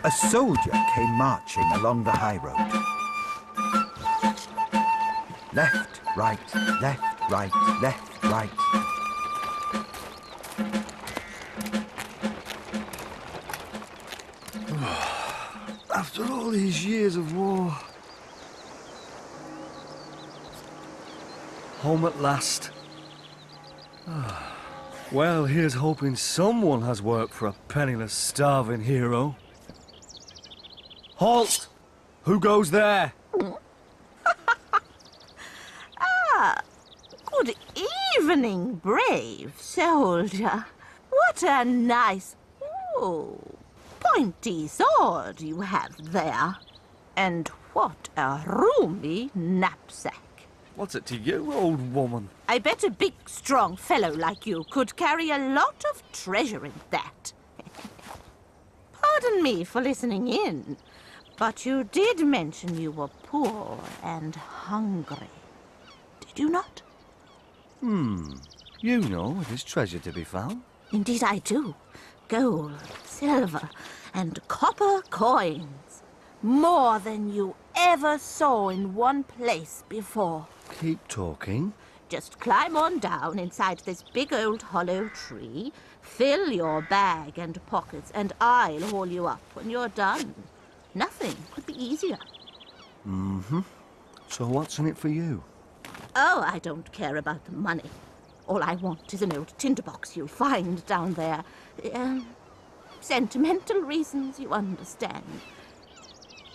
A soldier came marching along the high road. Left, right, left, right, left, right. After all these years of war. Home at last. Well, here's hoping someone has work for a penniless, starving hero. Halt! Who goes there? Good evening, brave soldier. What a nice, pointy sword you have there. And what a roomy knapsack. What's it to you, old woman? I bet a big, strong fellow like you could carry a lot of treasure in that. Pardon me for listening in, but you did mention you were poor and hungry. Did you not? You know if there's treasure to be found. Indeed I do. Gold, silver, and copper coins. More than you ever saw in one place before. Keep talking. Just climb on down inside this big old hollow tree, fill your bag and pockets, and I'll haul you up when you're done. Nothing could be easier. So what's in it for you? Oh, I don't care about the money. All I want is an old tinderbox you'll find down there. Sentimental reasons, you understand.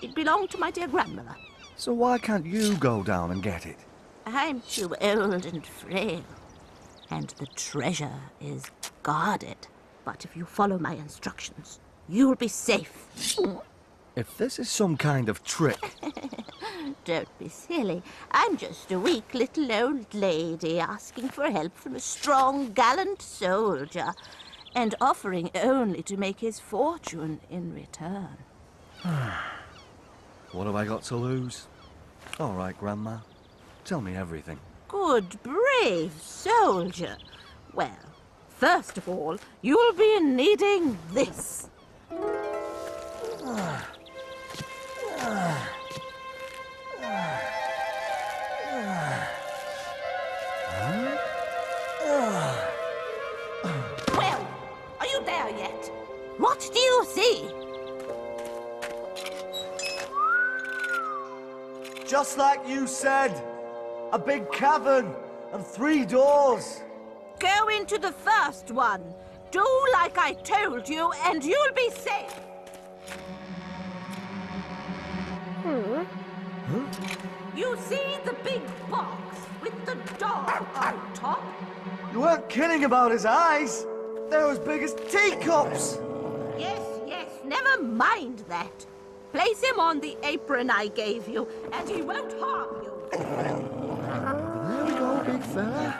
It belonged to my dear grandmother. So why can't you go down and get it? I'm too old and frail, and the treasure is guarded. But if you follow my instructions, you'll be safe. If this is some kind of trick... Don't be silly. I'm just a weak little old lady asking for help from a strong, gallant soldier, and offering only to make his fortune in return. What have I got to lose? All right, Grandma. Tell me everything. Good, brave soldier. Well, first of all, you'll be needing this. Well, are you there yet? What do you see? Just like you said. A big cavern and 3 doors. Go into the first one. Do like I told you, and you'll be safe. You see the big box with the dog on top? You weren't kidding about his eyes. They're as big as teacups. Yes, never mind that. Place him on the apron I gave you, and he won't harm you. There we go, big fella.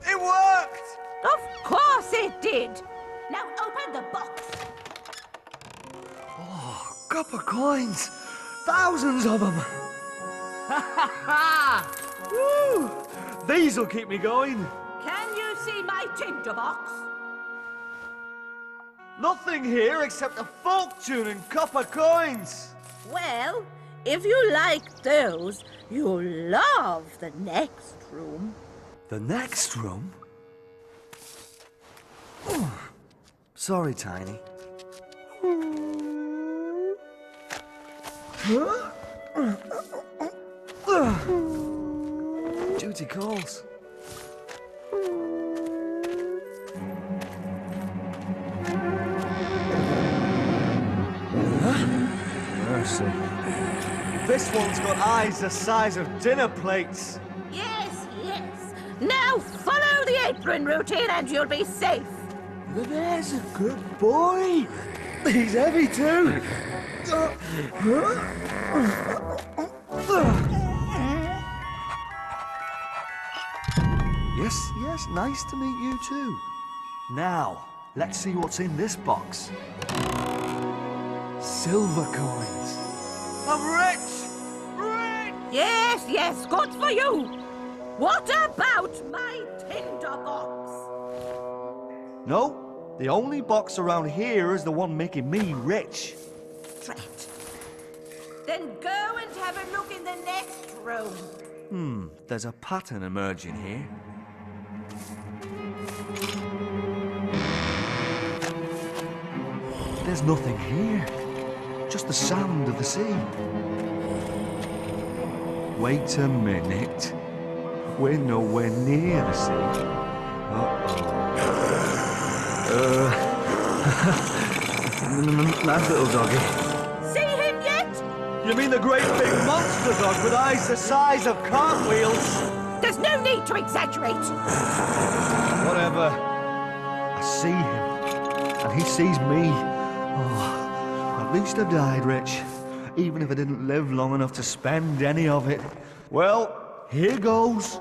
It worked! Of course it did. Now open the box. Copper coins! Thousands of them! Woo! These'll keep me going. Can you see my tinderbox? Nothing here except a folk tune and copper coins. Well, if you like those, you'll love the next room. The next room? Sorry, Tiny. Duty calls. Mercy. This one's got eyes the size of dinner plates. Yes. Now follow the apron routine and you'll be safe. There's a good boy. He's heavy too. Yes, nice to meet you too. Now, let's see what's in this box. Silver coins. I'm rich. Rich. Yes, good for you. What about my tinderbox? No, The only box around here is the one making me rich. Drat. Then go and have a look in the next room. There's a pattern emerging here. There's nothing here. Just the sound of the sea. Wait a minute. We're nowhere near the sea. Nice little doggy. See him yet? You mean the great big monster dog with eyes the size of cartwheels? There's no need to exaggerate. Whatever. I see him, and he sees me. Oh, at least I died rich, even if I didn't live long enough to spend any of it. Well, here goes.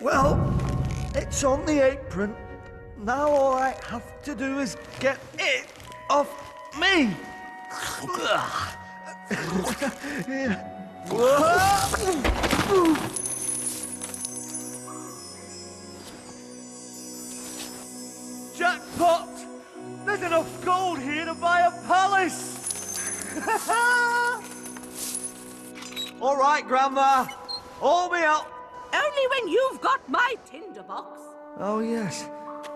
Well, it's on the apron. Now all I have to do is get it off me. Jackpot! There's enough gold here to buy a palace! All right, Grandma. Hold me up. Only when you've got my tinderbox. Oh, yes.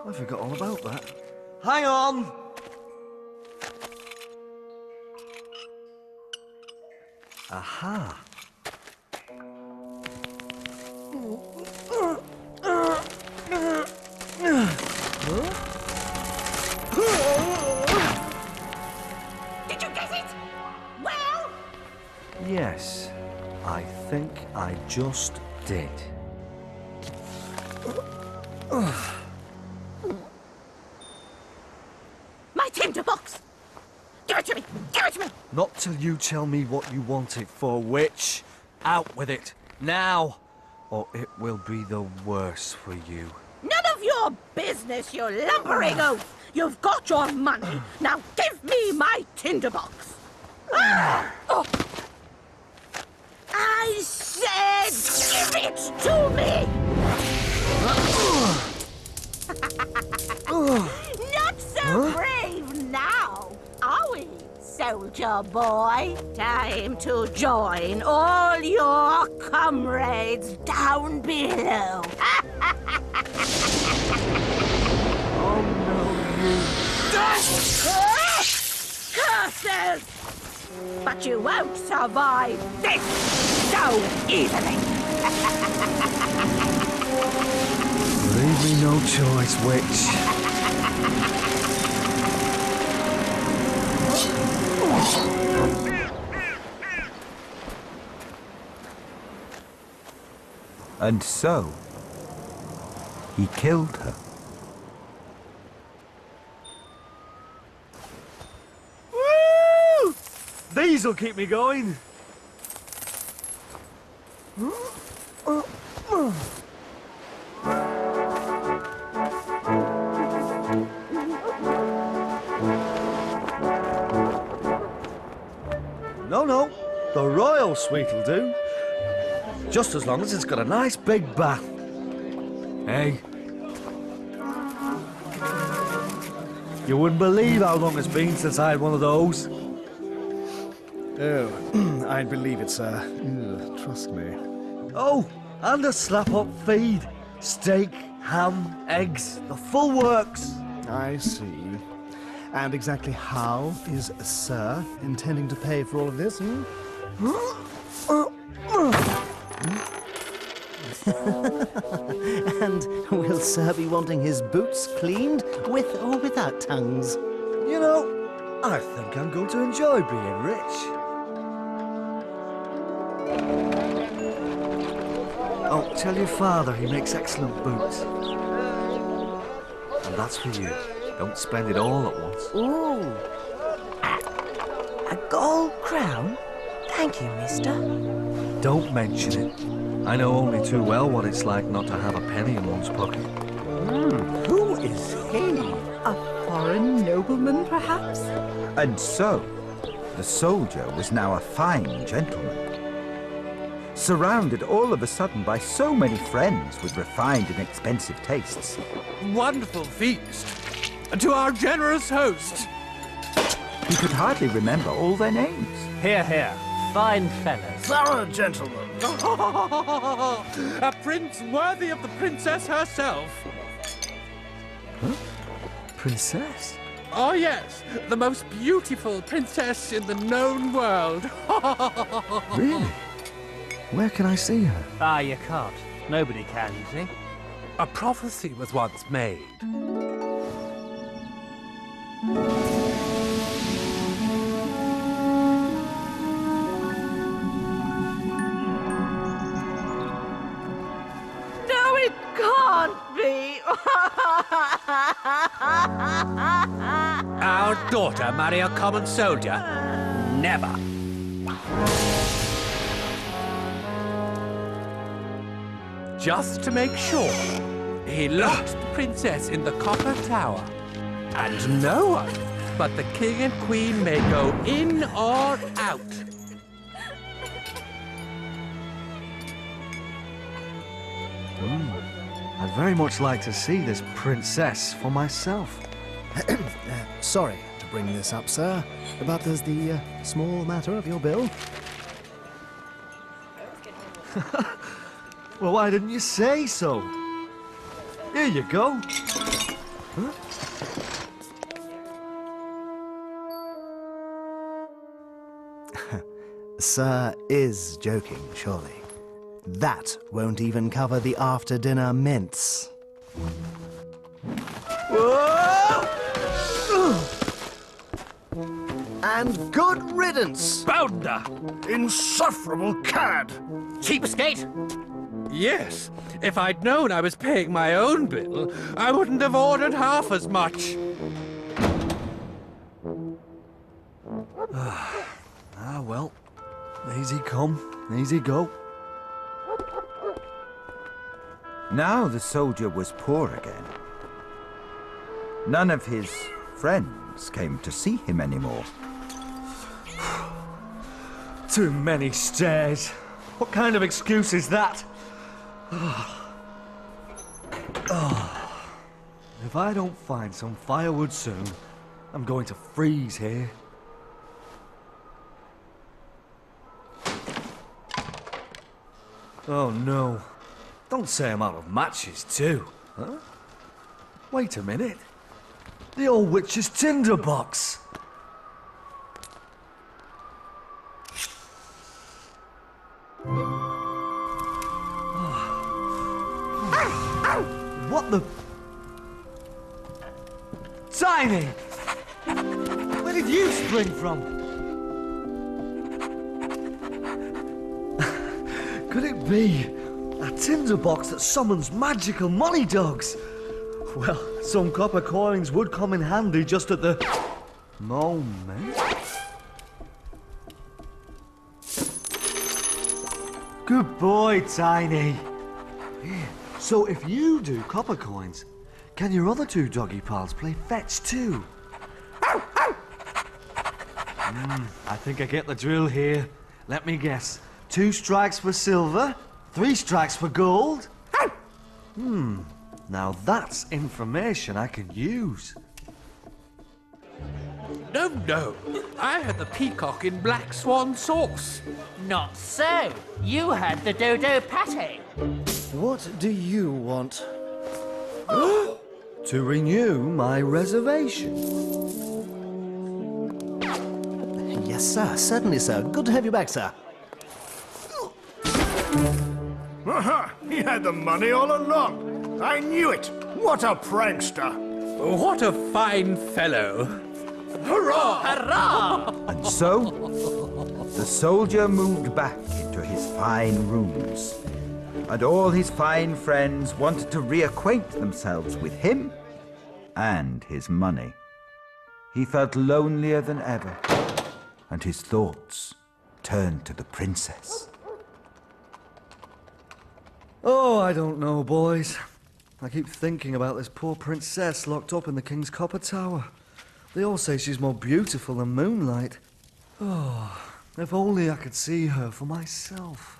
I forgot all about that. Hang on. Aha. Did you get it? Well? Yes, I think I just did. My tinderbox! Give it to me! Give it to me! Not till you tell me what you want it for, witch. Out with it, now, or it will be the worse for you. None of your business, you lumbering oaf! You've got your money. Now give me my tinderbox. Oh. I said give it to me! Not so brave now, are we, soldier boy? Time to join all your comrades down below. Oh no, you Curses! But you won't survive this so easily. leave me no choice, witch. And so, he killed her. Woo! These'll keep me going. No, the royal suite'll do. Just as long as it's got a nice big bath. Hey. You wouldn't believe how long it's been since I had one of those. Oh, I'd believe it, sir. Trust me. Oh, and a slap-up feed. Steak, ham, eggs, the full works. I see. And exactly how is Sir intending to pay for all of this? And will Sir be wanting his boots cleaned, with or without tongues? You know, I think I'm going to enjoy being rich. Oh, tell your father he makes excellent boots. And that's for you. Don't spend it all at once. Ooh. A gold crown? Thank you, mister. Don't mention it. I know only too well what it's like not to have a penny in one's pocket. Who is he? A foreign nobleman, perhaps? And so, The soldier was now a fine gentleman, surrounded all of a sudden by so many friends with refined and expensive tastes. Wonderful feast. And to our generous host. He could hardly remember all their names. Here, here. Fine fellows. Thorough gentlemen. A prince worthy of the princess herself. Princess? Oh yes, the most beautiful princess in the known world. Really? Where can I see her? Ah, you can't. Nobody can, you see. A prophecy was once made. No, it can't be. Our daughter marry a common soldier? Never. Just to make sure, he locked the princess in the copper tower. And no one but the king and queen may go in or out. I'd very much like to see this princess for myself. Sorry to bring this up, sir, but there's the small matter of your bill. Well, why didn't you say so? Here you go. Huh? Sir is joking, surely. That won't even cover the after-dinner mints. And good riddance! Bounder! Insufferable cad! Cheapskate! Yes, if I'd known I was paying my own bill, I wouldn't have ordered half as much. Ah, well. Easy come, easy go. Now the soldier was poor again. None of his friends came to see him anymore. Too many stairs. What kind of excuse is that? If I don't find some firewood soon, I'm going to freeze here. Oh no. Don't say I'm out of matches too, huh? Wait a minute. The old witch's tinderbox. What the... Tiny! Where did you spring from? Could it be a tinderbox that summons magical money dogs? Well, some copper coins would come in handy just at the moment. Good boy, Tiny. So if you do copper coins, can your other two doggy pals play fetch too? I think I get the drill here. Let me guess. 2 strikes for silver, 3 strikes for gold? Now that's information I can use. No, no. I had the peacock in black swan sauce. Not so. You had the dodo pate. What do you want? To renew my reservation. Yes, sir. Certainly, sir. Good to have you back, sir. Aha! He had the money all along. I knew it. What a prankster. What a fine fellow. Hurrah! Hurrah! And so, the soldier moved back into his fine rooms, and all his fine friends wanted to reacquaint themselves with him and his money. He felt lonelier than ever, and his thoughts turned to the princess. Oh, I don't know, boys. I keep thinking about this poor princess locked up in the king's copper tower. They all say she's more beautiful than moonlight. Oh, if only I could see her for myself.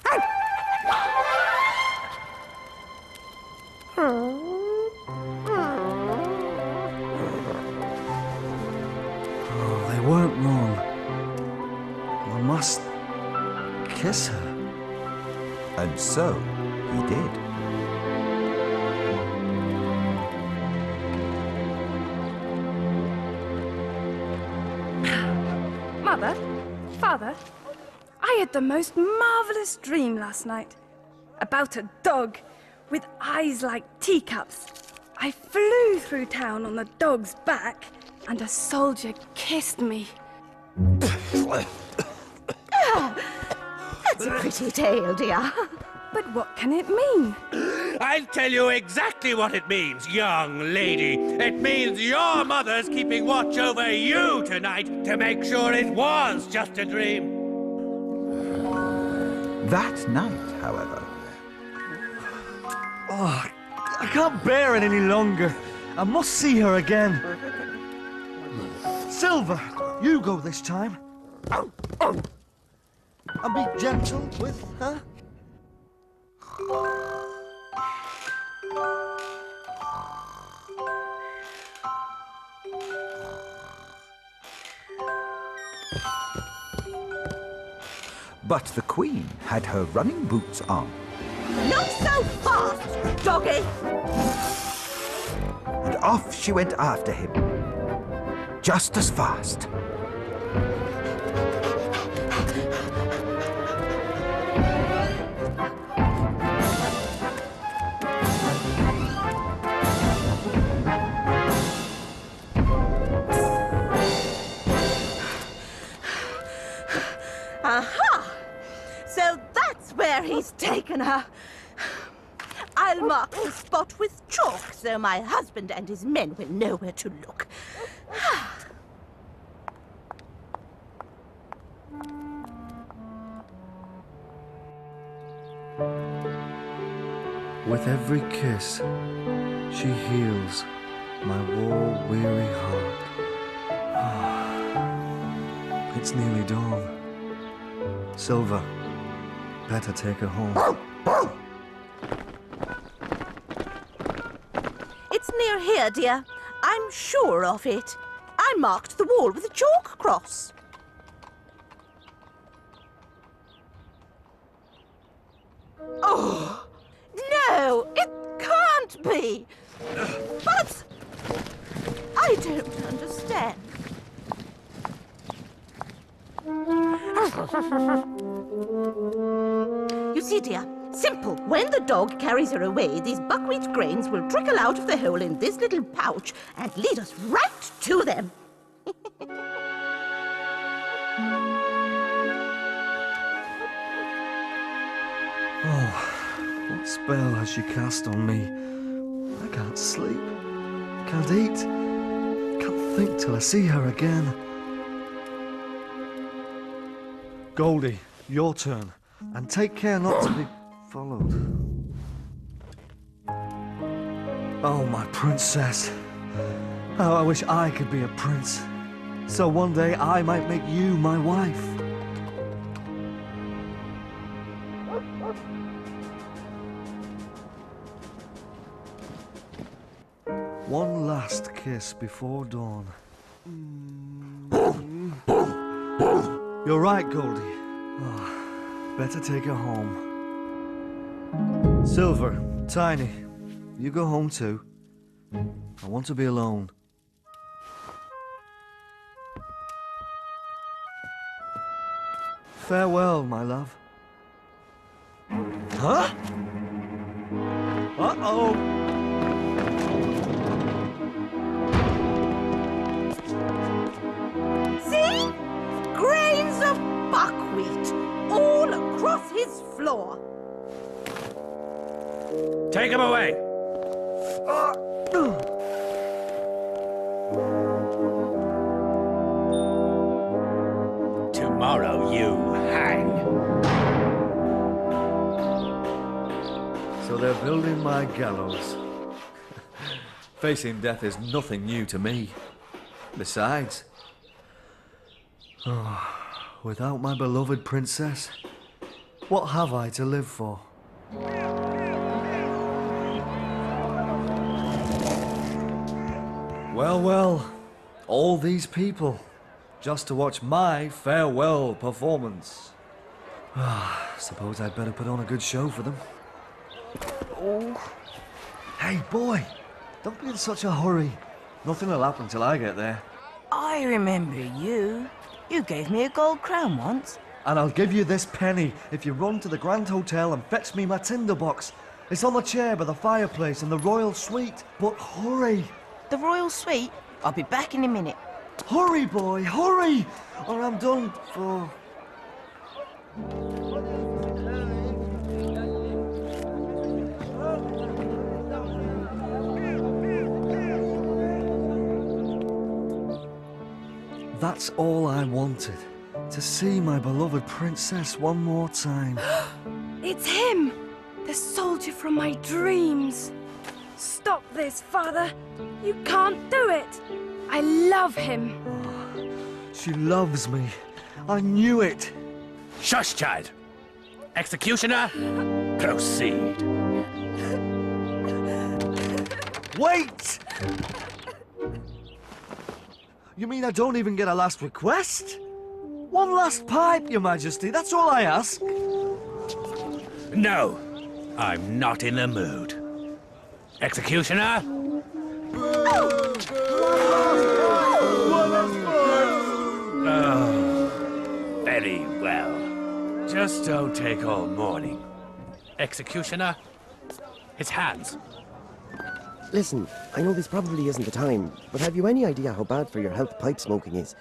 Oh, they weren't wrong. I must kiss her. And so he did. Mother, Father, I had the most marvelous dream last night about a dog with eyes like teacups. I flew through town on the dog's back and a soldier kissed me. That's a pretty tale, dear. But what can it mean? I'll tell you exactly what it means, young lady. It means your mother's keeping watch over you tonight to make sure it was just a dream. That night, however, Oh, I can't bear it any longer. I must see her again. Silver, you go this time. And be gentle with her. but the Queen had her running boots on. Not so fast, doggy! And off she went after him, just as fast. Aha! So that's where he's taken her. I'll mark the spot with chalk so my husband and his men will know where to look. With every kiss, she heals my war weary heart. It's nearly dawn. Silver, better take her home. It's near here, dear. I'm sure of it. I marked the wall with a chalk cross. Oh, no, it can't be. But I don't understand. You see, dear, simple. When the dog carries her away, these buckwheat grains will trickle out of the hole in this little pouch and lead us right to them. Oh, what spell has she cast on me? I can't sleep, can't eat, can't think till I see her again. Goldie, your turn, and take care not to be followed. Oh, my princess. How I wish I could be a prince, so one day I might make you my wife. One last kiss before dawn. You're right, Goldie. Oh, better take her home. Silver, Tiny, you go home too. I want to be alone. Farewell, my love. Huh? Uh-oh! See? Grains of buckwheat all across his floor. Take him away. Tomorrow you hang. So they're building my gallows. Facing death is nothing new to me. Besides, Without my beloved princess, what have I to live for? Well, well, all these people, just to watch my farewell performance. Suppose I'd better put on a good show for them. Oh. Hey, boy, don't be in such a hurry. Nothing will happen till I get there. I remember you. You gave me a gold crown once. And I'll give you this penny if you run to the Grand Hotel and fetch me my tinderbox. It's on the chair by the fireplace in the royal suite. But hurry! The royal suite? I'll be back in a minute. Hurry, boy, hurry! Or I'm done for. That's all I wanted. To see my beloved princess one more time. It's him! The soldier from my dreams! Stop this, Father! You can't do it! I love him! She loves me. I knew it. Shush, child. Executioner, proceed. Wait! You mean I don't even get a last request? One last pipe, Your Majesty, that's all I ask. No, I'm not in the mood. Executioner? Oh, very well. Just don't take all morning. Executioner, his hands. Listen, I know this probably isn't the time, but have you any idea how bad for your health pipe smoking is?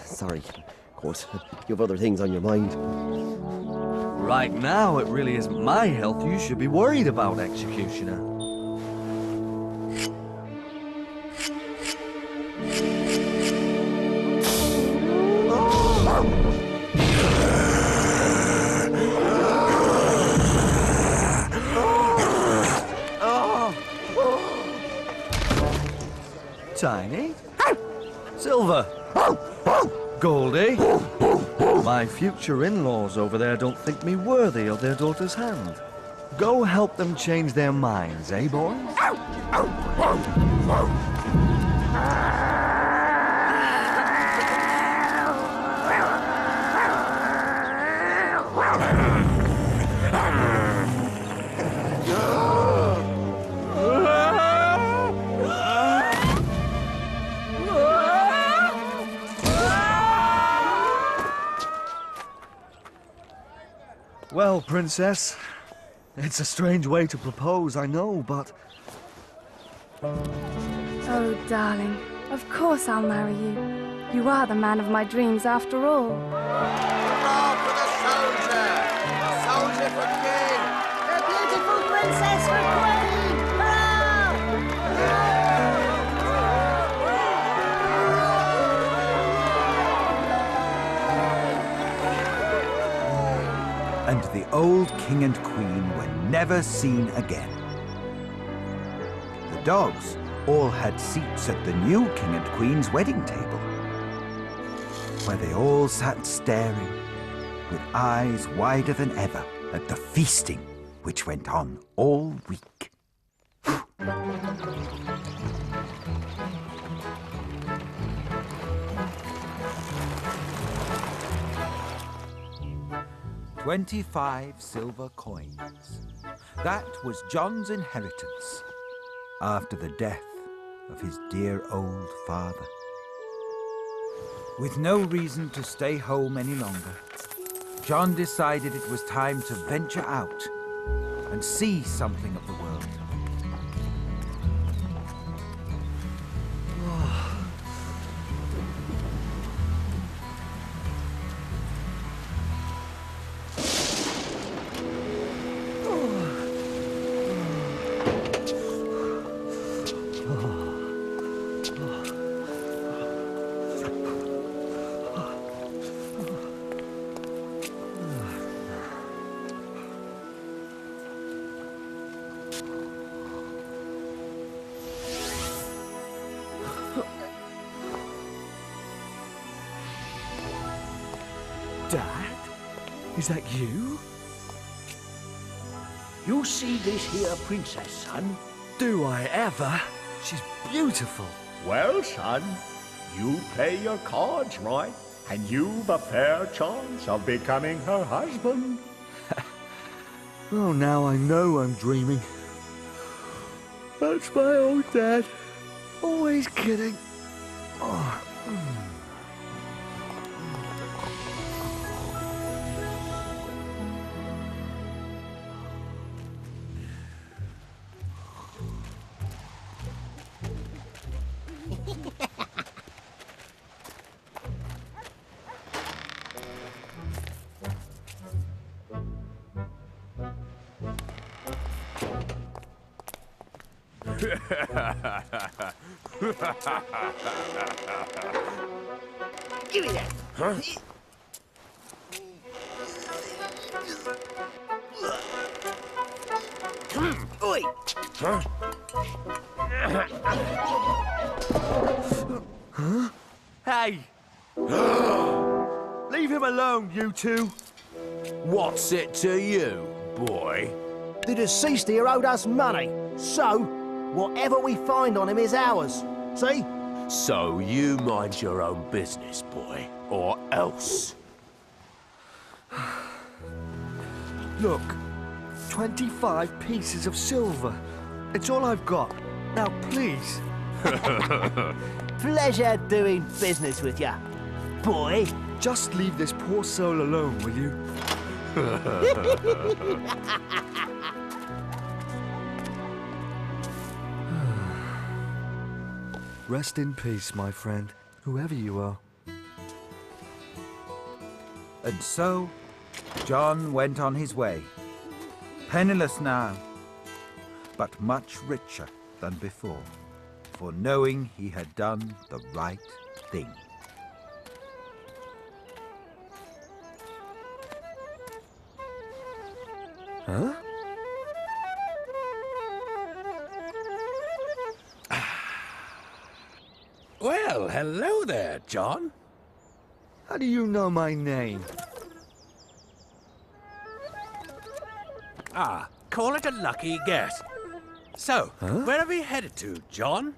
Sorry, of course, you have other things on your mind. Right now, it really isn't my health you should be worried about, Executioner. Tiny? Silver? Goldie? My future in-laws over there don't think me worthy of their daughter's hand. Go help them change their minds, eh, boys? Well, Princess, it's a strange way to propose, I know, but... Oh, darling, of course I'll marry you. You are the man of my dreams after all. Hurrah for the soldier! A soldier for king! A beautiful princess for queen! Hurrah! And the old king and queen were never seen again. The dogs all had seats at the new king and queen's wedding table, where they all sat staring, with eyes wider than ever, at the feasting which went on all week. 25 silver coins. That was John's inheritance after the death of his dear old father. With no reason to stay home any longer, John decided it was time to venture out and see something of the world. Dad? Is that you? You see this here princess, son? Do I ever? She's beautiful. Well, son, you play your cards right, and you've a fair chance of becoming her husband. Oh, now I know I'm dreaming. That's my old dad. Always kidding. Oh. Give me that. Huh? Oi! Huh? Huh? Hey! Leave him alone, you two! What's it to you, boy? The deceased here owed us money, so whatever we find on him is ours. See? So you mind your own business, boy, or else. Look, 25 pieces of silver. It's all I've got. Now, please. Pleasure doing business with ya, boy. Just leave this poor soul alone, will you? Rest in peace, my friend, whoever you are. And so, John went on his way, penniless now, but much richer than before, for knowing he had done the right thing. Huh? Well, hello there, John. How do you know my name? Ah, call it a lucky guess. So, where are we headed to, John?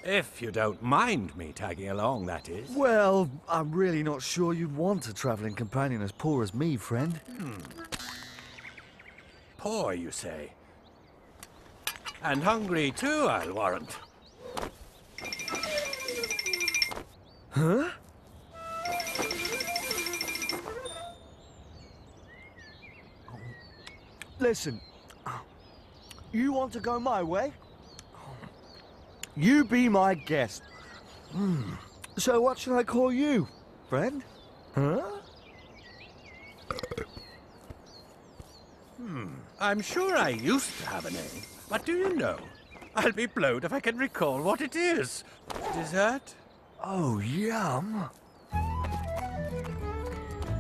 If you don't mind me tagging along, that is. Well, I'm really not sure you'd want a travelling companion as poor as me, friend. Poor, you say? And hungry too, I'll warrant. Huh? Listen, you want to go my way? You be my guest. So what should I call you, friend? Huh? I'm sure I used to have a name, but do you know? I'll be blowed if I can recall what it is. Dessert? Oh, yum.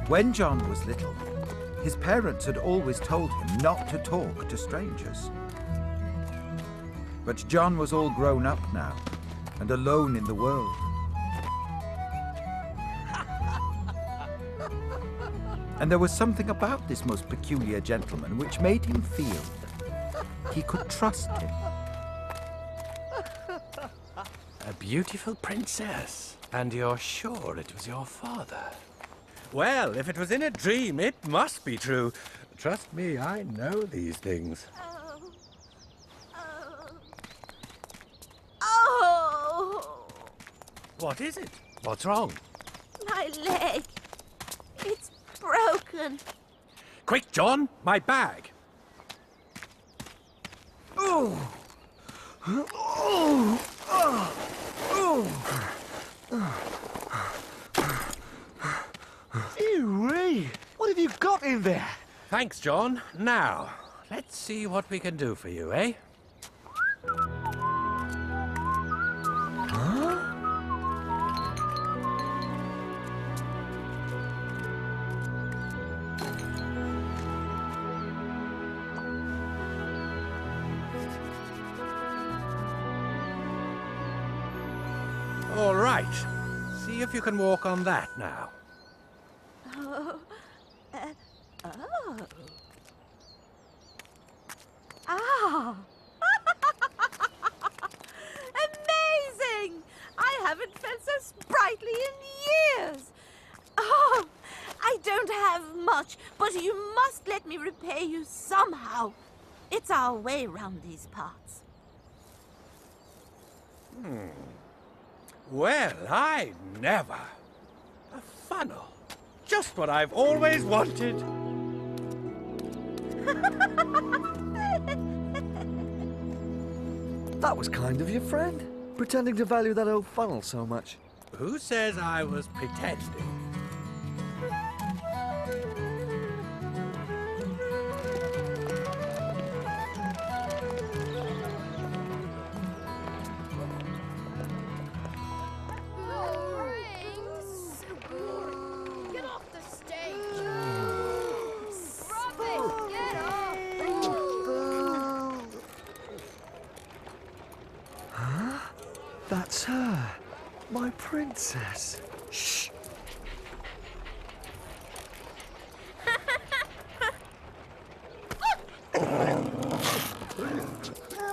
When John was little, his parents had always told him not to talk to strangers. But John was all grown up now, and alone in the world. And there was something about this most peculiar gentleman which made him feel he could trust him. A beautiful princess. And you're sure it was your father? Well, if it was in a dream, it must be true. Trust me, I know these things. Oh! What is it? What's wrong? My leg. It's broken. Quick, John, my bag. Oh! Oh! Oh! Ew-wee! What have you got in there? Thanks, John. Now, let's see what we can do for you, eh? All right. See if you can walk on that now. Oh. Oh. Ah! Amazing! I haven't felt so sprightly in years. Oh, I don't have much, but you must let me repay you somehow. It's our way round these parts. Well, I never. A funnel. Just what I've always wanted. That was kind of your friend, pretending to value that old funnel so much. Who says I was pretending? Get off the stage! Rubbish! Get off! Huh? That's her. My princess. Shh.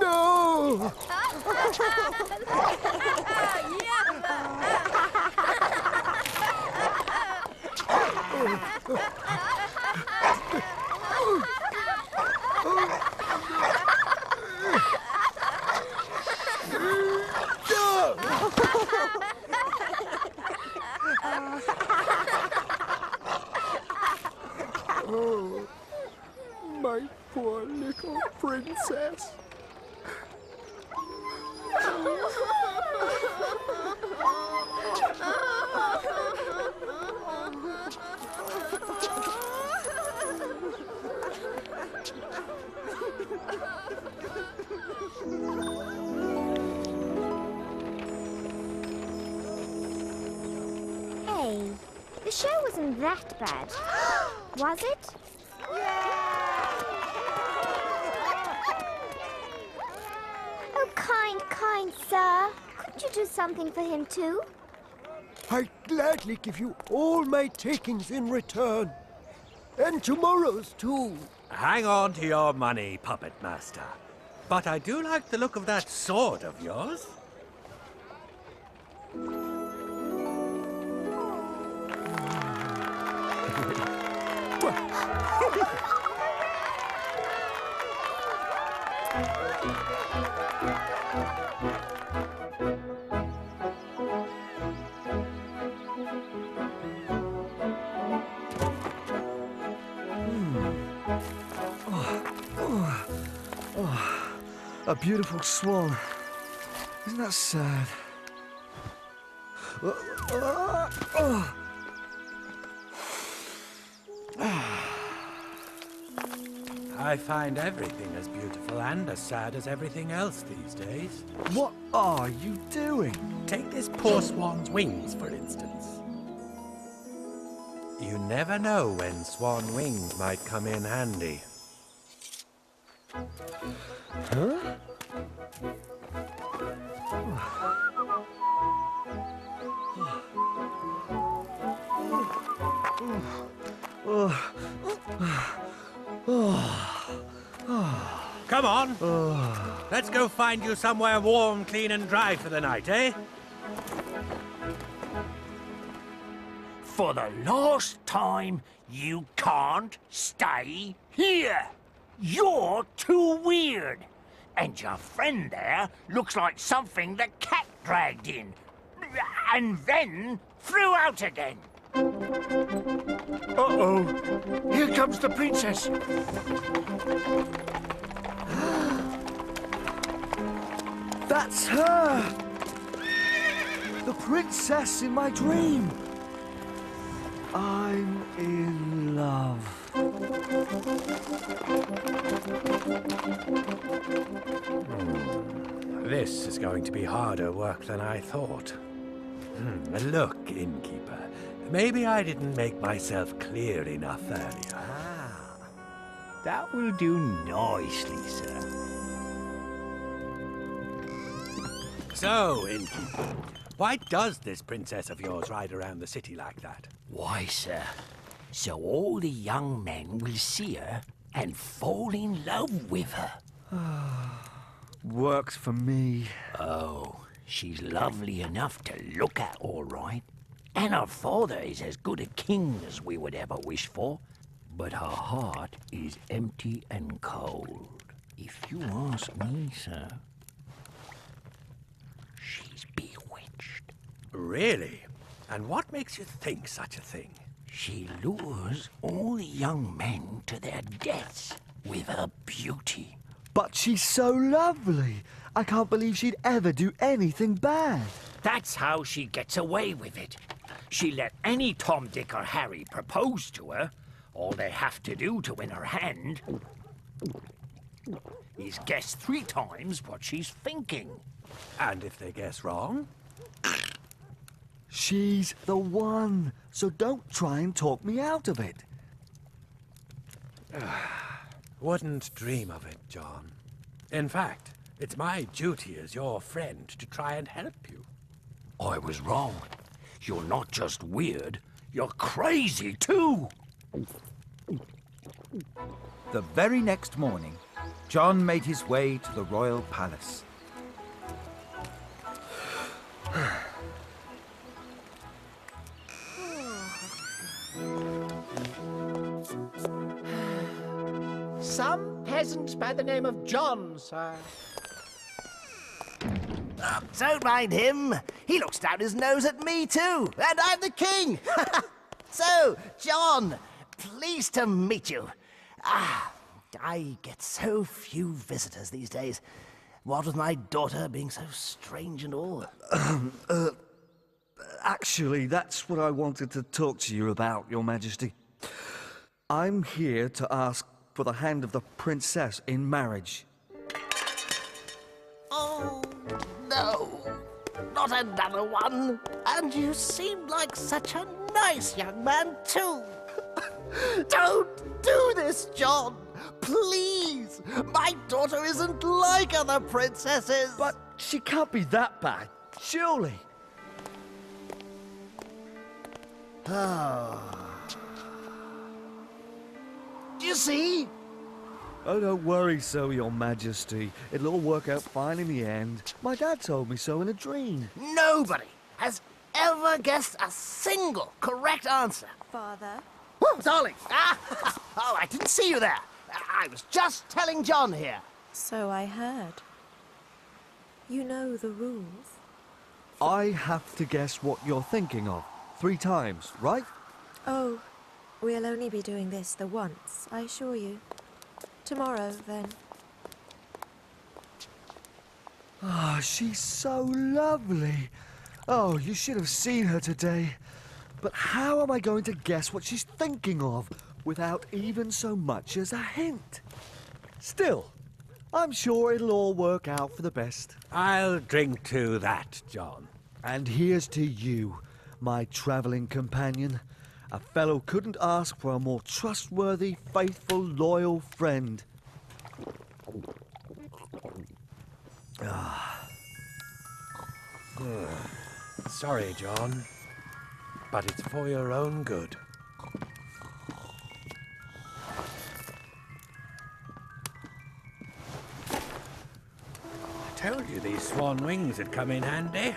No! Oh, my poor little princess. Hey, the show wasn't that bad, was it? Oh, kind sir. Couldn't you do something for him too? I'd gladly give you all my takings in return. And tomorrow's too. Hang on to your money, Puppet Master. But I do like the look of that sword of yours. A beautiful swan. Isn't that sad? I find everything as beautiful and as sad as everything else these days. What are you doing? Take this poor swan's wings, for instance. You never know when swan wings might come in handy. Huh? Come on. Let's go find you somewhere warm, clean and dry for the night, eh? For the last time, you can't stay here. You're too weird. And your friend there looks like something the cat dragged in. And then threw out again. Uh-oh. Here comes the princess. That's her! The princess in my dream! I'm in love. This is going to be harder work than I thought. Look, innkeeper, maybe I didn't make myself clear enough earlier. That will do nicely, sir. So, innkeeper, Why does this princess of yours ride around the city like that? Why, sir, so all the young men will see her and fall in love with her. Works for me. Oh, she's lovely enough to look at, all right. And her father is as good a king as we would ever wish for. But her heart is empty and cold. If you ask me, sir, she's bewitched. Really? And what makes you think such a thing? She lures all the young men to their deaths with her beauty. But she's so lovely. I can't believe she'd ever do anything bad. That's how she gets away with it. She let any Tom, Dick, or Harry propose to her. All they have to do to win her hand is guess 3 times what she's thinking. And if they guess wrong? She's the one, so don't try and talk me out of it. Wouldn't dream of it, John. In fact, it's my duty as your friend to try and help you. I was wrong. You're not just weird, you're crazy too. The very next morning, John made his way to the royal palace. Some peasant by the name of John, sir. Don't mind him. He looks down his nose at me too, and I'm the king. So, John, pleased to meet you. I get so few visitors these days. What with my daughter being so strange and all. Actually, that's what I wanted to talk to you about, Your Majesty. I'm here to ask for the hand of the princess in marriage. Oh, no. Not another one. And you seem like such a nice young man, too. Don't do this, John. Please. My daughter isn't like other princesses. But she can't be that bad, surely. You see? Oh, don't worry so, Your Majesty. It'll all work out fine in the end. My dad told me so in a dream. Nobody has ever guessed a single correct answer. Father? Oh, darling! Oh, I didn't see you there. I was just telling John here. So I heard. You know the rules. I have to guess what you're thinking of 3 times, right? Oh, we'll only be doing this the once, I assure you. Tomorrow, then. She's so lovely. Oh, you should have seen her today. But how am I going to guess what she's thinking of without even so much as a hint? Still, I'm sure it'll all work out for the best. I'll drink to that, John. And here's to you, my travelling companion. A fellow couldn't ask for a more trustworthy, faithful, loyal friend. Sorry, John, but it's for your own good. I told you these swan wings would come in handy.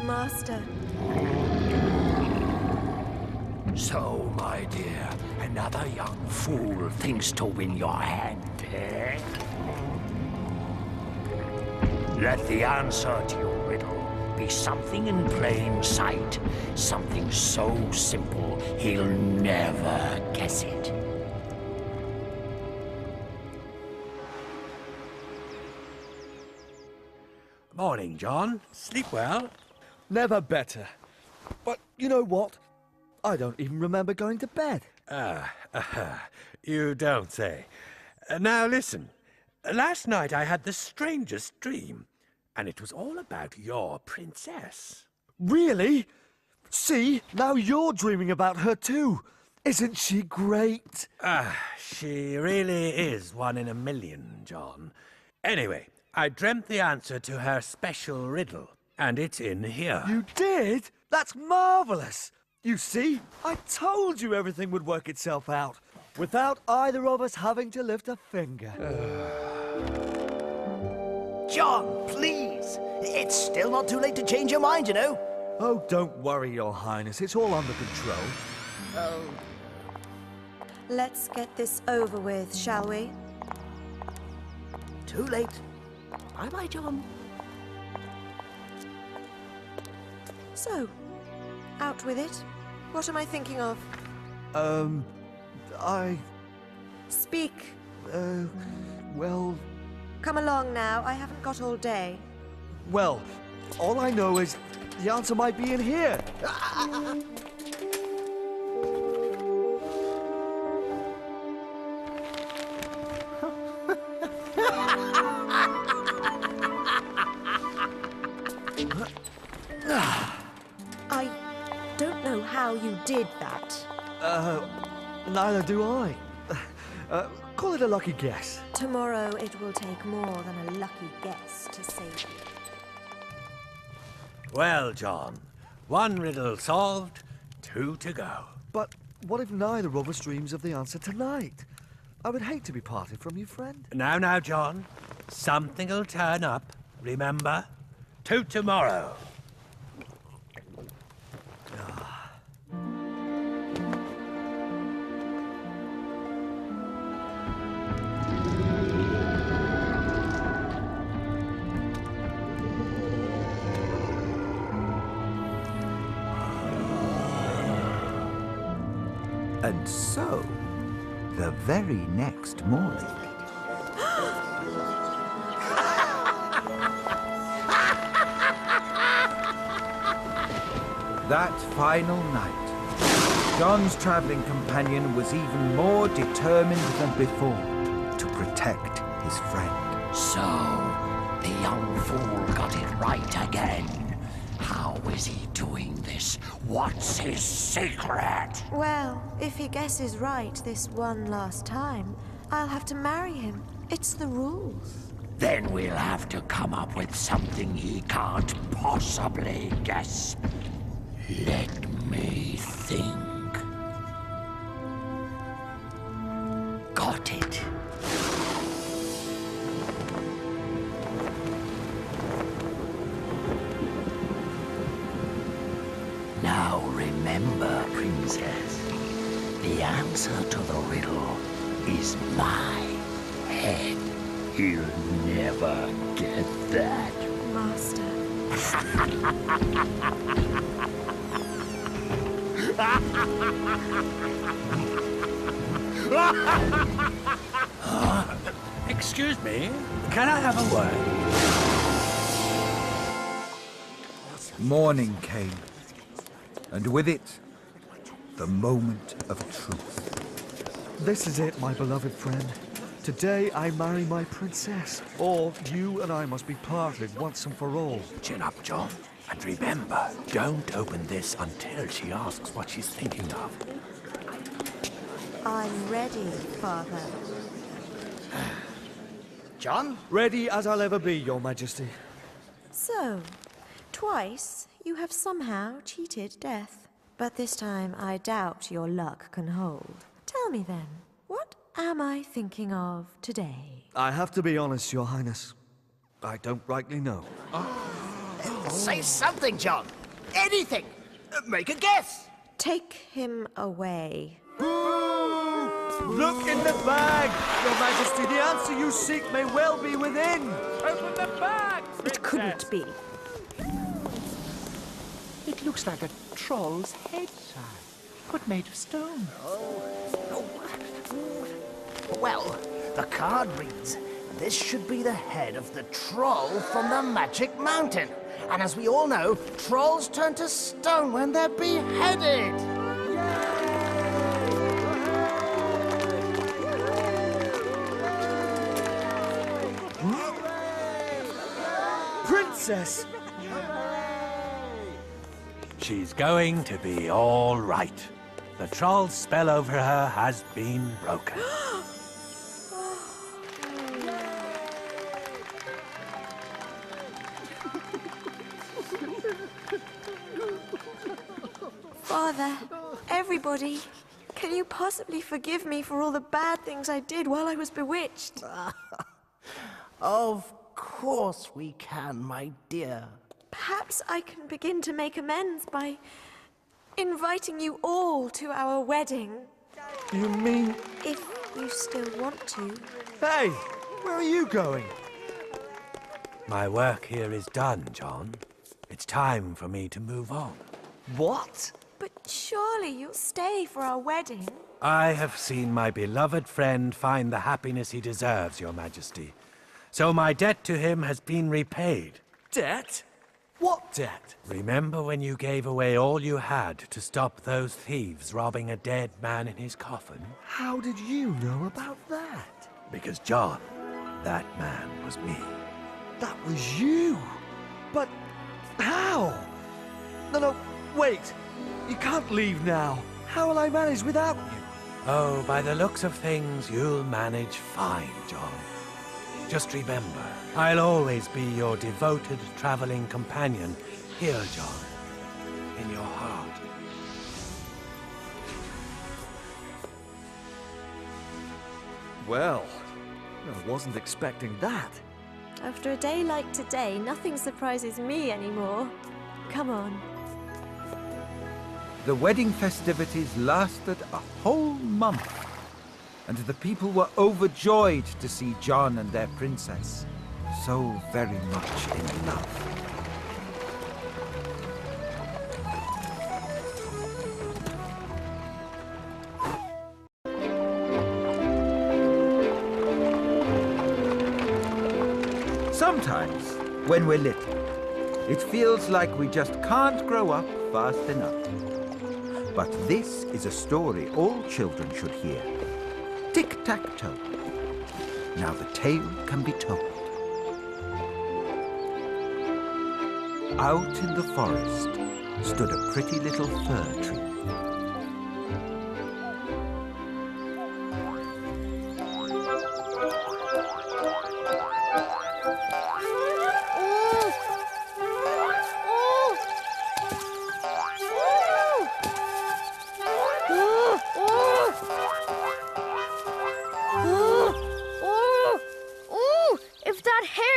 Master. So, my dear, another young fool thinks to win your hand, eh? Let the answer to your riddle be something in plain sight. Something so simple, he'll never guess it. Morning, John. Sleep well? Never better. But you know what? I don't even remember going to bed. You don't say. Now listen. Last night I had the strangest dream, and it was all about your princess. Really? See, now you're dreaming about her too. Isn't she great? She really is 1 in a million, John. Anyway, I dreamt the answer to her special riddle, and it's in here. You did? That's marvelous. You see, I told you everything would work itself out, without either of us having to lift a finger. John, please! It's still not too late to change your mind, you know. Oh, don't worry, Your Highness. It's all under control. Oh. Let's get this over with, shall we? Too late. Bye-bye, John. So, out with it. What am I thinking of? Speak. Well... Come along now. I haven't got all day. Well, all I know is the answer might be in here. I don't know how you did that. Neither do I. Call it a lucky guess. Tomorrow it will take more than a lucky guess to save you. Well, John, 1 riddle solved, 2 to go. But what if neither of us dreams of the answer tonight? I would hate to be parted from you, friend. Now, John, something'll turn up, remember? 2 tomorrow. And so, the very next morning... That final night, John's travelling companion was even more determined than before to protect his friend. So, the young fool got it right again. How is he doing this? What's his secret? Well, if he guesses right this one last time, I'll have to marry him. It's the rules. Then we'll have to come up with something he can't possibly guess. Let me think. Got it. Now remember, Princess, the answer to the riddle is my head. He'll never get that. Master. Excuse me, can I have a word? Morning came, and with it, the moment of truth. This is it, my beloved friend. Today I marry my princess, or you and I must be parted once and for all. Chin up, John. And remember, don't open this until she asks what she's thinking of. I'm ready, Father. John? Ready as I'll ever be, Your Majesty. So, twice you have somehow cheated death. But this time I doubt your luck can hold. Tell me then, what am I thinking of today? I have to be honest, Your Highness. I don't rightly know. Say something, John. Anything! Make a guess! Take him away. Look in the bag! Your Majesty, the answer you seek may well be within! Open the bag, It Princess. couldn't be. It looks like a troll's head, sir, but made of stone. Well, the card reads, this should be the head of the troll from the Magic Mountain. And as we all know, trolls turn to stone when they're beheaded. Princess! She's going to be all right. The troll's spell over her has been broken. Father, everybody, can you possibly forgive me for all the bad things I did while I was bewitched? Of course we can, my dear. Perhaps I can begin to make amends by inviting you all to our wedding. You mean... If you still want to. Hey, where are you going? My work here is done, John. It's time for me to move on. What? But surely you'll stay for our wedding. I have seen my beloved friend find the happiness he deserves, Your Majesty. So my debt to him has been repaid. Debt? What debt? Remember when you gave away all you had to stop those thieves robbing a dead man in his coffin? How did you know about that? Because, John, that man was me. That was you? But how? No, wait. You can't leave now. How will I manage without you? Oh, by the looks of things, you'll manage fine, John. Just remember, I'll always be your devoted traveling companion here, John, in your heart. Well, I wasn't expecting that. After a day like today, nothing surprises me anymore. Come on. The wedding festivities lasted a whole month, and the people were overjoyed to see John and their princess so very much in love. Sometimes, when we're little, it feels like we just can't grow up fast enough. But this is a story all children should hear. Tic-tac-toe. Now the tale can be told. Out in the forest stood a pretty little fir tree.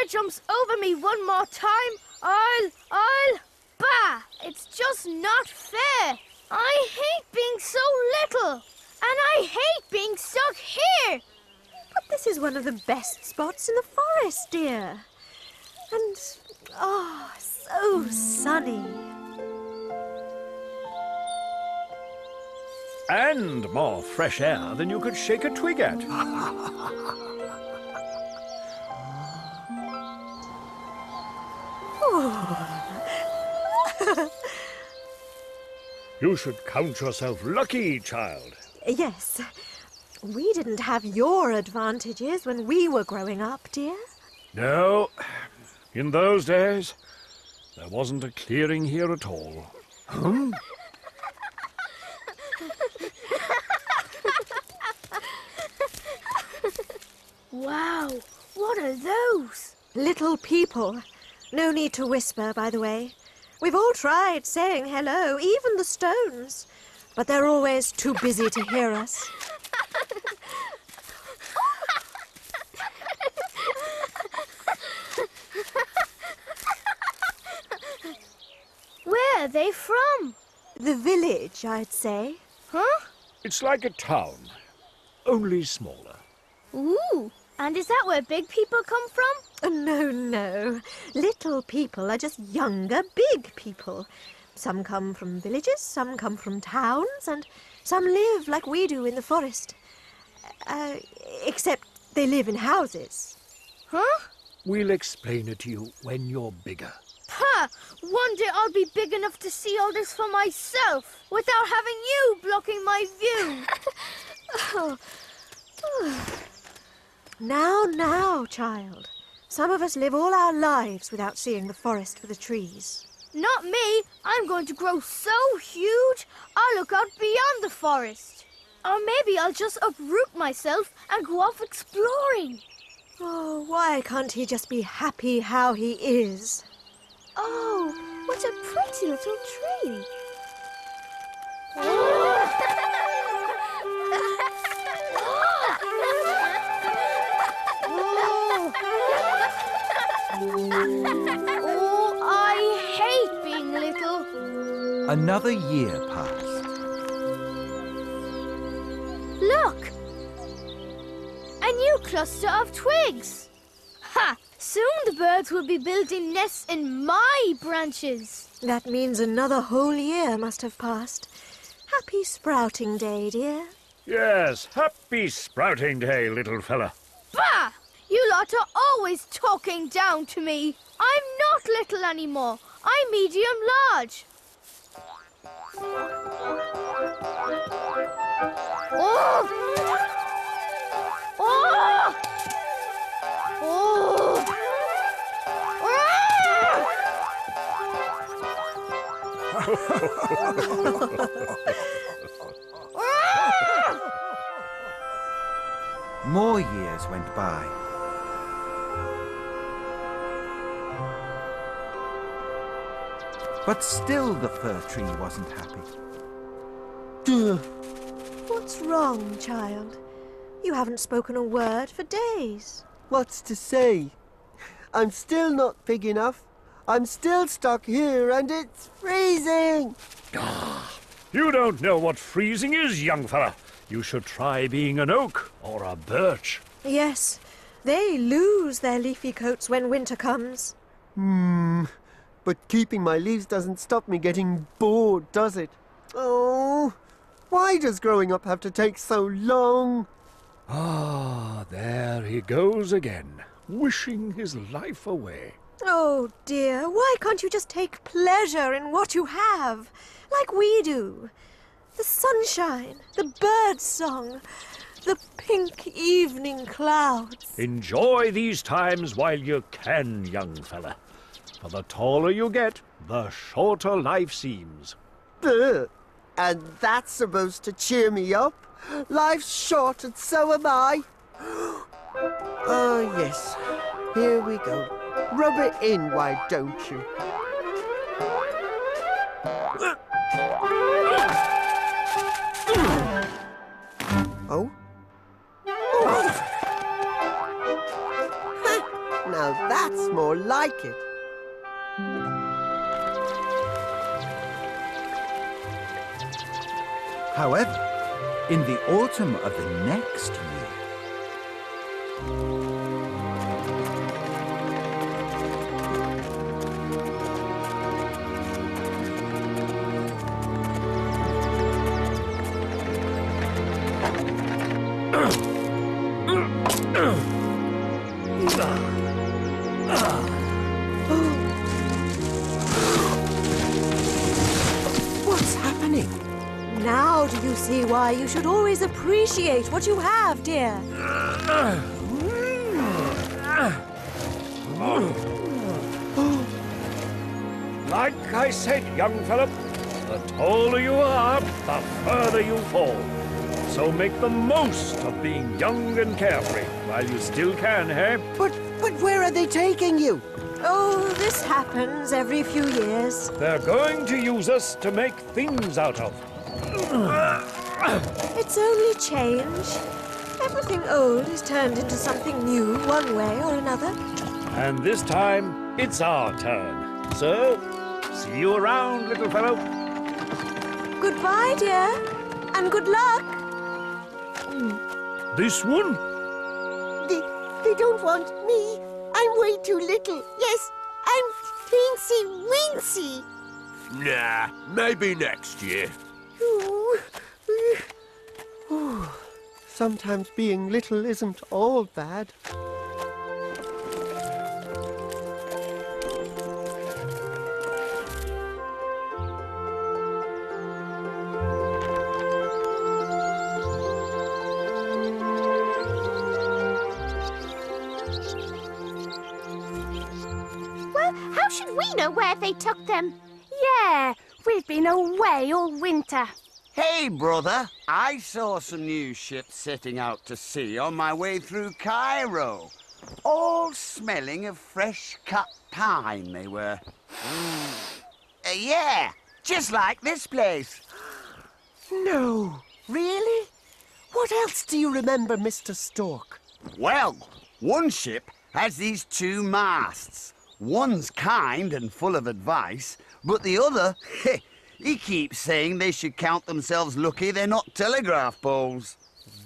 Jumps over me one more time, bah! It's just not fair. I hate being so little, and I hate being stuck here. But this is one of the best spots in the forest, dear. And, oh, so sunny. And more fresh air than you could shake a twig at. You should count yourself lucky, child. Yes. We didn't have your advantages when we were growing up, dear. No, in those days, there wasn't a clearing here at all. Huh? Wow, what are those? Little people. No need to whisper, by the way. We've all tried saying hello, even the stones. But they're always too busy to hear us. Where are they from? The village, I'd say. Huh? It's like a town, only smaller. Ooh, and is that where big people come from? No, no. Little people are just younger, big people. Some come from villages, some come from towns, and some live like we do in the forest. Except they live in houses. Huh? We'll explain it to you when you're bigger. Ha! One day I'll be big enough to see all this for myself, without having you blocking my view. Now, child. Some of us live all our lives without seeing the forest for the trees. Not me. I'm going to grow so huge, I'll look out beyond the forest. Or maybe I'll just uproot myself and go off exploring. Oh, why can't he just be happy how he is? Oh, what a pretty little tree. Oh, I hate being little. Another year passed. Look! A new cluster of twigs. Ha! Soon the birds will be building nests in my branches. That means another whole year must have passed. Happy sprouting day, dear. Yes, happy sprouting day, little fella. Bah! You lot are always talking down to me. I'm not little anymore. I'm medium-large. Oh! Oh! Oh! More years went by. But still the fir tree wasn't happy. What's wrong, child? You haven't spoken a word for days. What's to say? I'm still not big enough. I'm still stuck here and it's freezing. You don't know what freezing is, young fella. You should try being an oak or a birch. Yes, they lose their leafy coats when winter comes. But keeping my leaves doesn't stop me getting bored, does it? Oh, why does growing up have to take so long? Ah, there he goes again, wishing his life away. Oh, dear, why can't you just take pleasure in what you have, like we do? The sunshine, the bird song, the pink evening clouds. Enjoy these times while you can, young fella. For the taller you get, the shorter life seems. And that's supposed to cheer me up? Life's short and so am I. Oh, yes. Here we go. Rub it in, why don't you? Oh? Now that's more like it. However, in the autumn of the next year, What's happening? Now do you see why you should always appreciate what you have, dear? Like I said, young fella, the taller you are, the further you fall. So make the most of being young and carefree while you still can, eh? But where are they taking you? Oh, this happens every few years. They're going to use us to make things out of. It's only change. Everything old is turned into something new one way or another. And this time, it's our turn. So, See you around, little fellow. Goodbye, dear. And good luck. This one? They don't want me. I'm way too little. Yes, I'm teensy weensy. Nah, maybe next year. Sometimes being little isn't all bad. Well, how should we know where they took them? Yeah, we've been away all winter. Hey, brother. I saw some new ships setting out to sea on my way through Cairo. All smelling of fresh-cut pine, they were. Yeah, just like this place. No, really? What else do you remember, Mr. Stork? Well, one ship has these two masts. One's kind and full of advice, but the other, he keeps saying they should count themselves lucky they're not telegraph poles.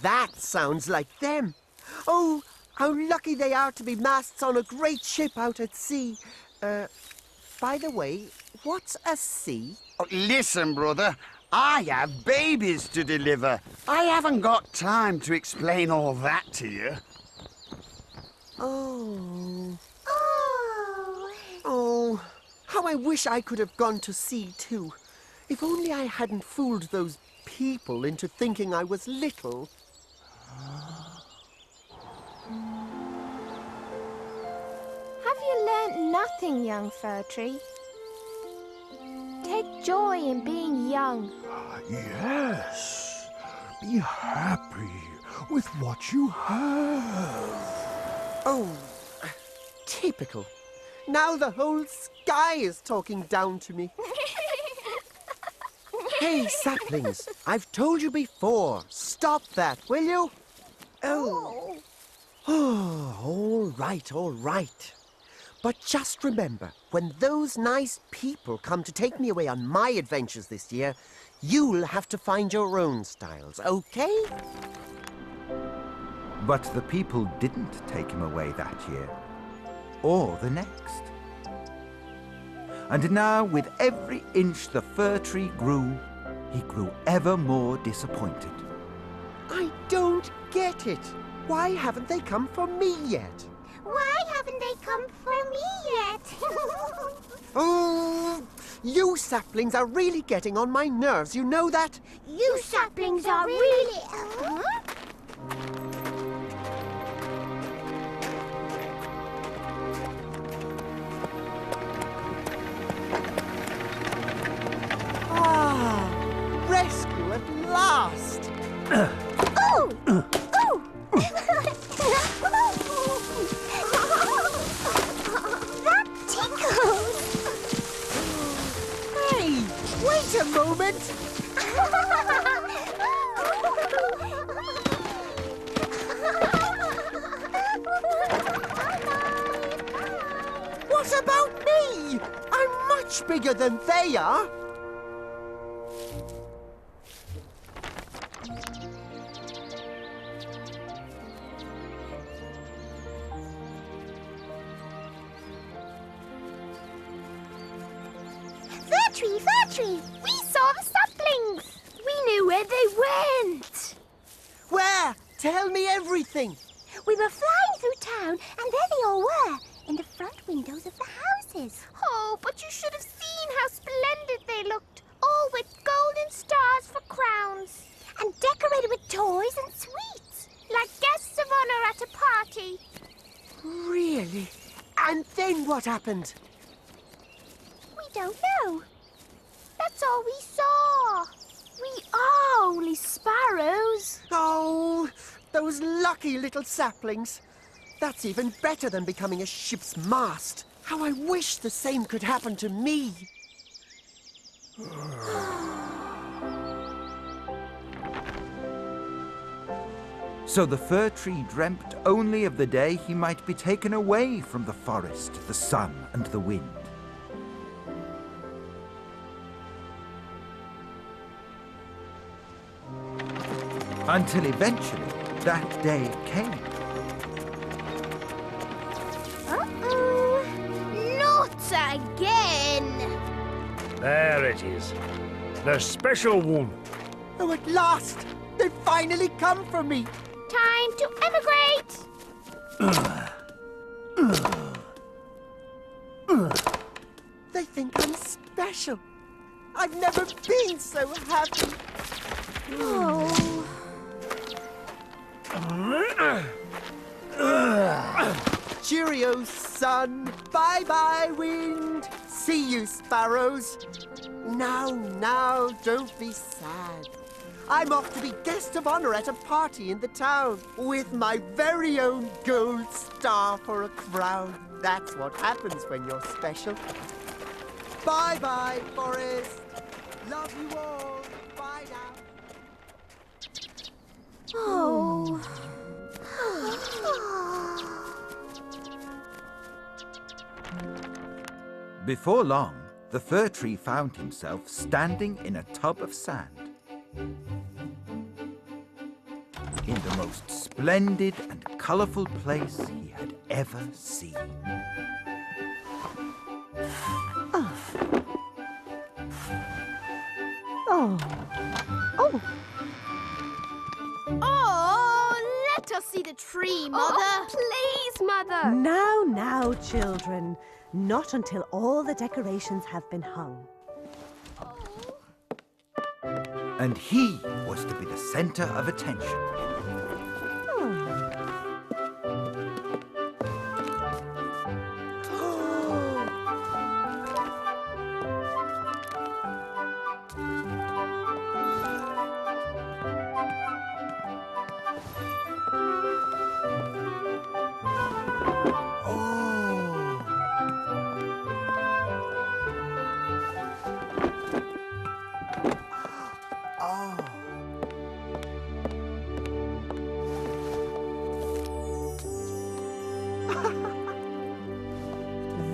That sounds like them. Oh, how lucky they are to be masts on a great ship out at sea. By the way, what's a sea? Oh, listen, brother, I have babies to deliver. I haven't got time to explain all that to you. Oh. Oh, how I wish I could have gone to sea too. If only I hadn't fooled those people into thinking I was little. Have you learnt nothing, young fir tree? Take joy in being young. Yes. Be happy with what you have. Oh, typical. Now the whole sky is talking down to me. Hey, saplings, I've told you before. Stop that, will you? Oh. Oh, all right. But just remember, when those nice people come to take me away on my adventures this year, you'll have to find your own styles, okay? But the people didn't take him away that year, or the next. And now, with every inch the fir tree grew, he grew ever more disappointed. I don't get it. Why haven't they come for me yet? Why haven't they come for me yet? Oh, you saplings are really getting on my nerves, you know that? You saplings are really... Rescue at last! Oh! Oh! That tickles! Hey, wait a moment! What about me? I'm much bigger than they are. Fir tree! We saw the saplings! We knew where they went! Where? Tell me everything. We were flying through town, and there they all were, in the front windows of the houses. Oh, but you should have seen how splendid they looked, all with golden stars for crowns. And decorated with toys and sweets. Like guests of honor at a party. Really? And then what happened? We don't know. That's all we saw. We are only sparrows. Oh, those lucky little saplings. That's even better than becoming a ship's mast. How I wish the same could happen to me. So the fir tree dreamt only of the day he might be taken away from the forest, the sun, and the wind. Until eventually that day came. Uh-oh. Not again! There it is. The special one. Oh, at last! They've finally come for me! Time to emigrate! They think I'm special. I've never been so happy. Oh. Cheerio, sun. Bye-bye, wind. See you, sparrows. Now, don't be sad. I'm off to be guest of honor at a party in the town with my very own gold star for a crown. That's what happens when you're special. Bye-bye, Forest. Love you all. Bye now. Oh. Before long, the fir tree found himself standing in a tub of sand. In the most splendid and colourful place he had ever seen. Oh, let us see the tree, Mother. Please, Mother. Now, children. Not until all the decorations have been hung. And he was to be the centre of attention.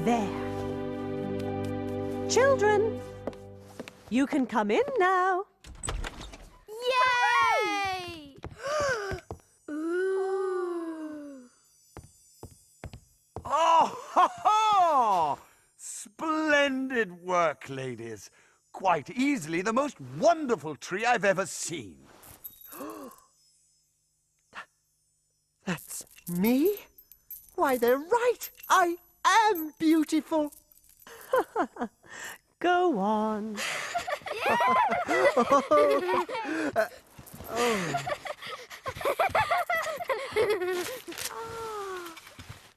There. Children, you can come in now. Yay! Oh, ha, ha! Splendid work, ladies. Quite easily the most wonderful tree I've ever seen. That's me? Why, they're right. I am beautiful. Go on.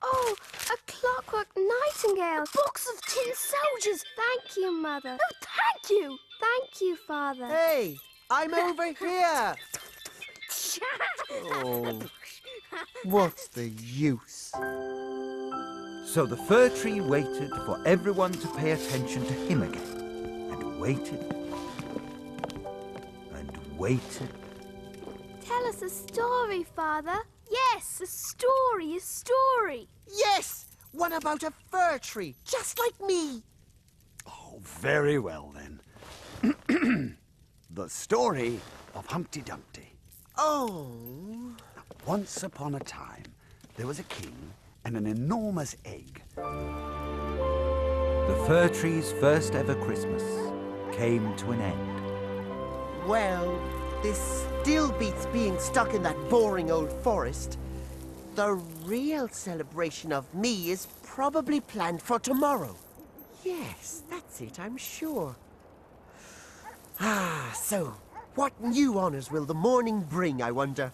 Oh, a clockwork nightingale. Box of tin soldiers. Thank you, Mother. No, thank you. Thank you, Father. Hey, I'm over here. Oh, what's the use? So the fir tree waited for everyone to pay attention to him again, and waited, and waited. Tell us a story, Father. Yes, a story, a story. Yes, one about a fir tree, just like me. Oh, very well, then. The story of Humpty Dumpty. Oh. Once upon a time, there was a king and an enormous egg. The fir tree's first ever Christmas came to an end. Well, this still beats being stuck in that boring old forest. The real celebration of me is probably planned for tomorrow. Yes, that's it, I'm sure. So, what new honors will the morning bring, I wonder?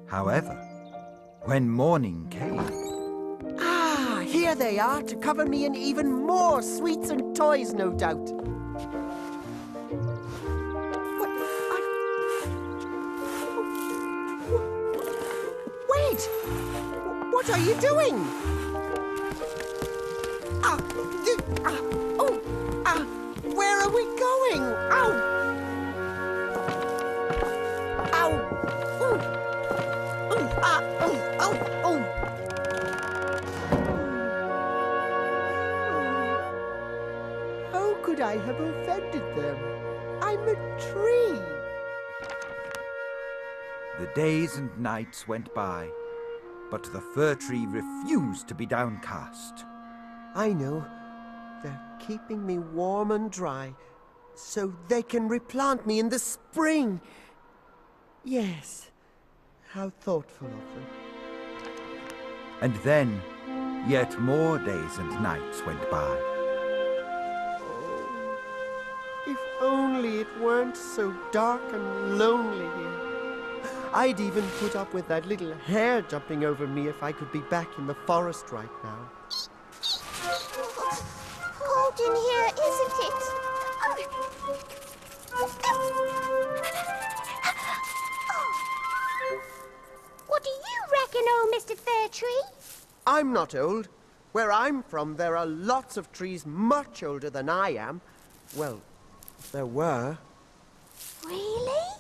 However, when morning came... Here they are to cover me in even more sweets and toys, no doubt. Wait! What are you doing? Where are we going? Ow! Ow! Ooh! How could I have offended them? I'm a tree. The days and nights went by, but the fir tree refused to be downcast. I know. They're keeping me warm and dry, so they can replant me in the spring. Yes. How thoughtful of them. And then, yet more days and nights went by. Oh, if only it weren't so dark and lonely here. I'd even put up with that little hare jumping over me if I could be back in the forest right now. Cold in here, isn't it? What do you reckon, old Mr. Fir Tree? I'm not old. Where I'm from, there are lots of trees much older than I am. Well, there were. Really?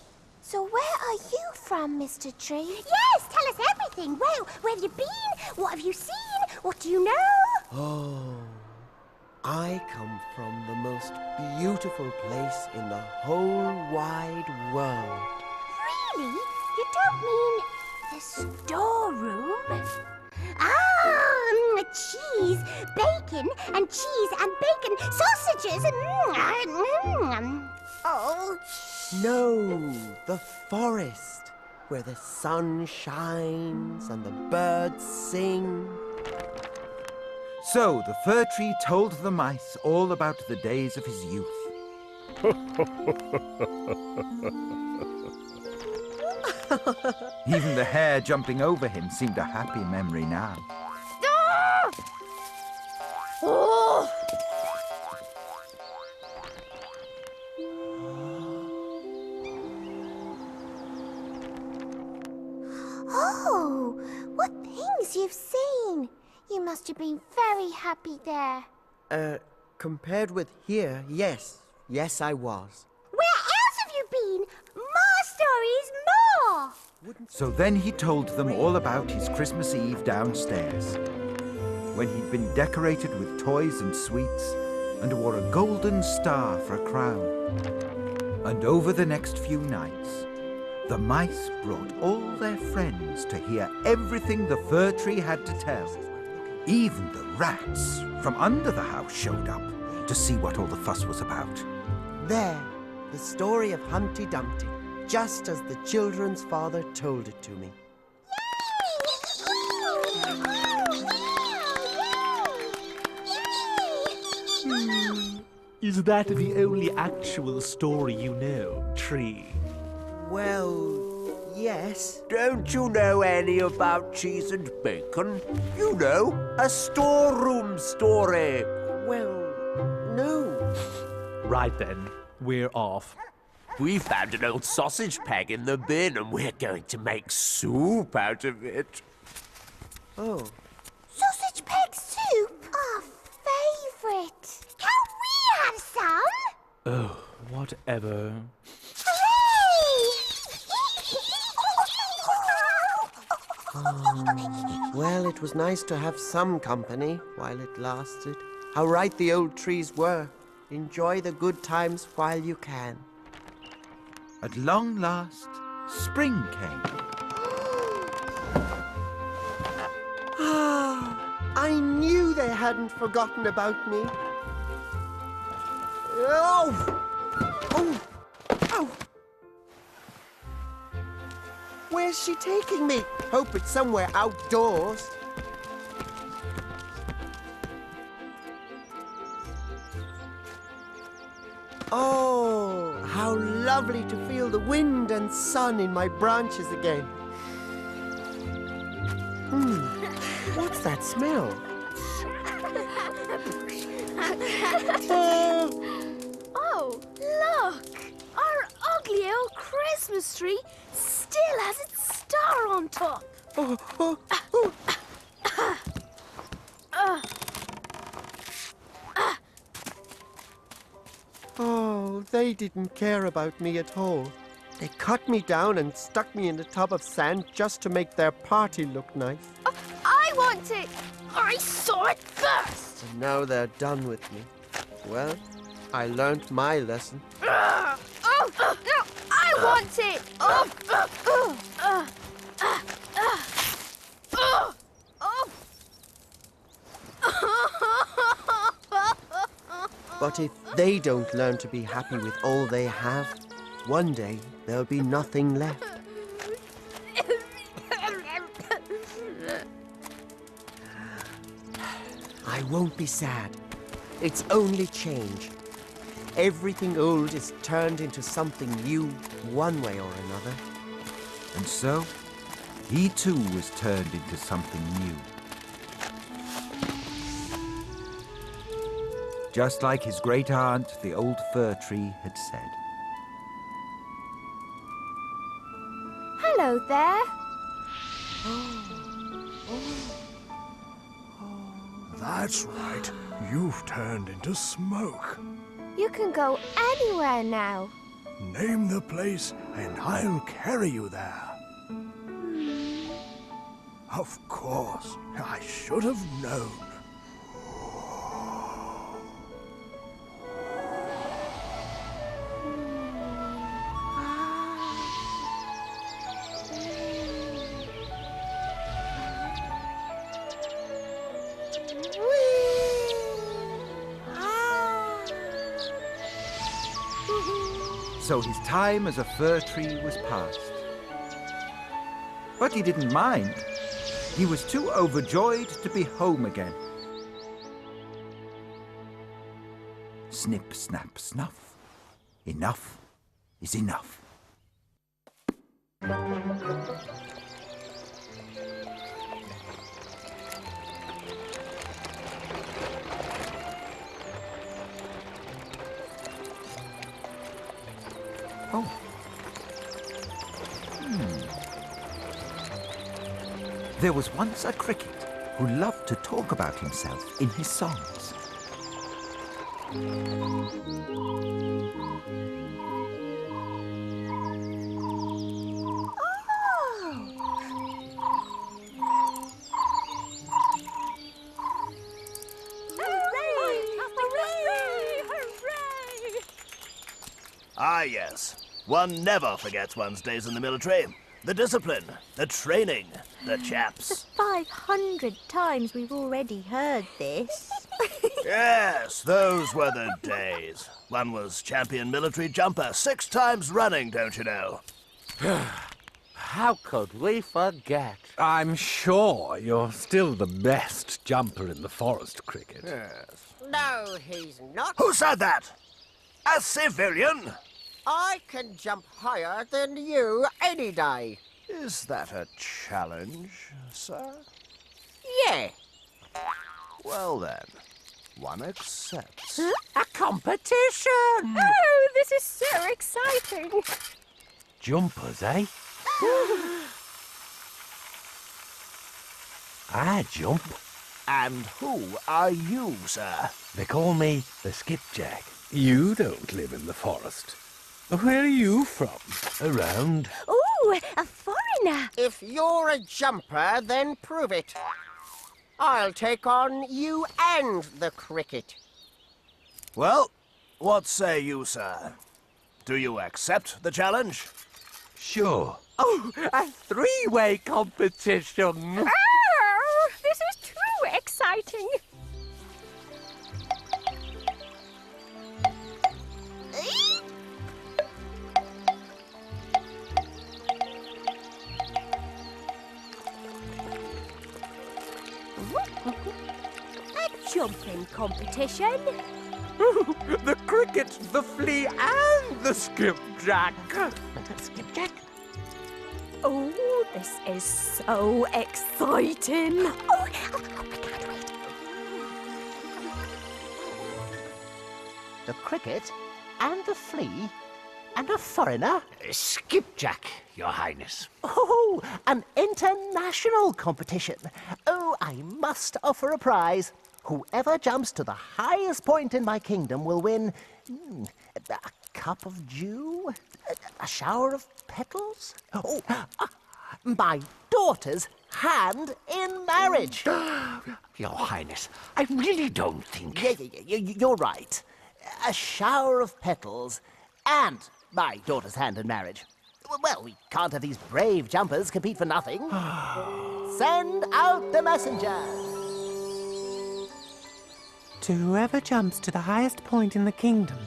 So where are you from, Mr. Tree? Yes, tell us everything. Well, where have you been? What have you seen? What do you know? Oh, I come from the most beautiful place in the whole wide world. Really? You don't mean the storeroom? Ah, cheese, bacon, and cheese and bacon sausages. Oh. No, the forest, where the sun shines and the birds sing. So the fir tree told the mice all about the days of his youth. Even the hare jumping over him seemed a happy memory now. Ah! Oh! Oh, what things you've seen! You must have been very happy there. Compared with here, yes. Yes, I was. Where else have you been? More stories, more! So then he told them all about his Christmas Eve downstairs, when he'd been decorated with toys and sweets and wore a golden star for a crown. And over the next few nights, the mice brought all their friends to hear everything the fir tree had to tell. Even the rats from under the house showed up to see what all the fuss was about. There, the story of Humpty Dumpty, just as the children's father told it to me. Is that the only actual story you know, Tree? Well, yes. Don't you know any about cheese and bacon? You know, a storeroom story. Well, no. Right then, we're off. We found an old sausage peg in the bin and we're going to make soup out of it. Oh. Sausage peg soup? Our favourite. Can we have some? Oh, whatever. Well, it was nice to have some company while it lasted. How right the old trees were. Enjoy the good times while you can. At long last, spring came. I knew they hadn't forgotten about me. Oh! Oh! Oh! Where's she taking me? Hope it's somewhere outdoors. Oh, how lovely to feel the wind and sun in my branches again. What's that smell? Oh, look! Our ugly old Christmas tree still has its star on top. Oh, they didn't care about me at all. They cut me down and stuck me in a tub of sand just to make their party look nice. I want it! I saw it first! And now they're done with me. Well, I learned my lesson. No, I want it! But if they don't learn to be happy with all they have, one day there'll be nothing left. I won't be sad. It's only change. Everything old is turned into something new, one way or another. And so, he too was turned into something new. Just like his great aunt, the old fir tree, had said. Hello there. That's right. You've turned into smoke. You can go anywhere now. Name the place and I'll carry you there. Of course, I should have known. So his time as a fir tree was past. But he didn't mind. He was too overjoyed to be home again. Snip, snap, snuff. Enough is enough. Oh. There was once a cricket who loved to talk about himself in his songs. Ah, yes. One never forgets one's days in the military. The discipline, the training, the chaps. 500 times we've already heard this. Yes, those were the days. One was champion military jumper 6 times running, don't you know? How could we forget? I'm sure you're still the best jumper in the forest, Cricket. Yes. No, he's not. Who said that? A civilian? I can jump higher than you any day. Is that a challenge, sir? Yeah. Well then, one accepts. A competition! Oh, this is so exciting. Jumpers, eh? I jump. And who are you, sir? They call me the Skipjack. You don't live in the forest. Where are you from? Around? Ooh, a foreigner. If you're a jumper, then prove it. I'll take on you and the cricket. Well, what say you, sir? Do you accept the challenge? Sure. Oh, a 3-way competition! Oh, this is too exciting. A jumping competition. The cricket, the flea, and the skipjack. Skipjack? Oh, this is so exciting. Oh, I can't wait. The cricket and the flea and a foreigner? Skipjack, Your Highness. Oh, an international competition. Oh, I must offer a prize. Whoever jumps to the highest point in my kingdom will win a cup of dew, a shower of petals. Oh, my daughter's hand in marriage. Your Highness, I really don't think... You're right. A shower of petals and my daughter's hand in marriage. Well, we can't have these brave jumpers compete for nothing. Send out the messengers. To whoever jumps to the highest point in the kingdom.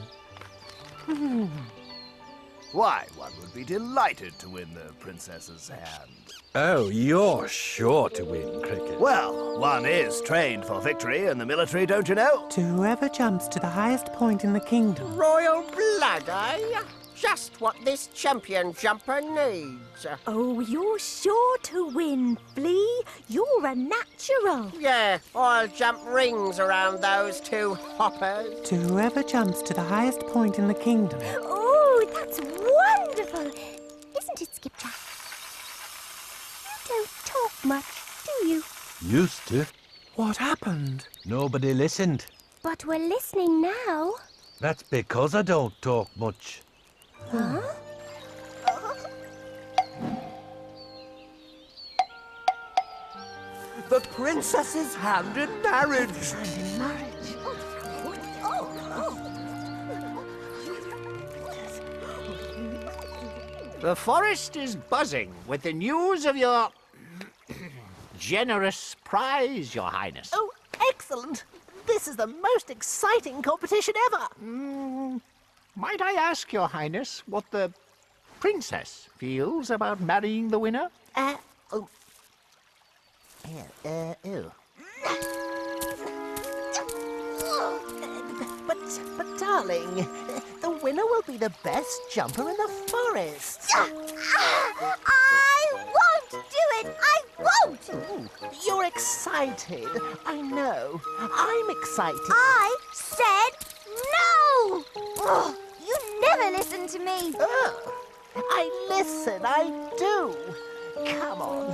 Why, one would be delighted to win the princess's hand. Oh, you're sure to win, Cricket. Well, one is trained for victory in the military, don't you know? To whoever jumps to the highest point in the kingdom. Royal blood, eh? Just what this champion jumper needs. Oh, you're sure to win, Flea. You're a natural. Yeah, I'll jump rings around those two hoppers. To whoever jumps to the highest point in the kingdom. Oh, that's wonderful. Isn't it, Skipjack? You don't talk much, do you? Used to. What happened? Nobody listened. But we're listening now. That's because I don't talk much. Huh? The princess's hand in marriage. The forest is buzzing with the news of your generous prize, Your Highness. Oh, excellent. This is the most exciting competition ever. Might I ask, Your Highness, what the princess feels about marrying the winner? Oh. But darling, the winner will be the best jumper in the forest. I won't do it! I won't! You're excited. I know. I'm excited. I said no! Oh, you never listen to me. I listen, I do. Come on.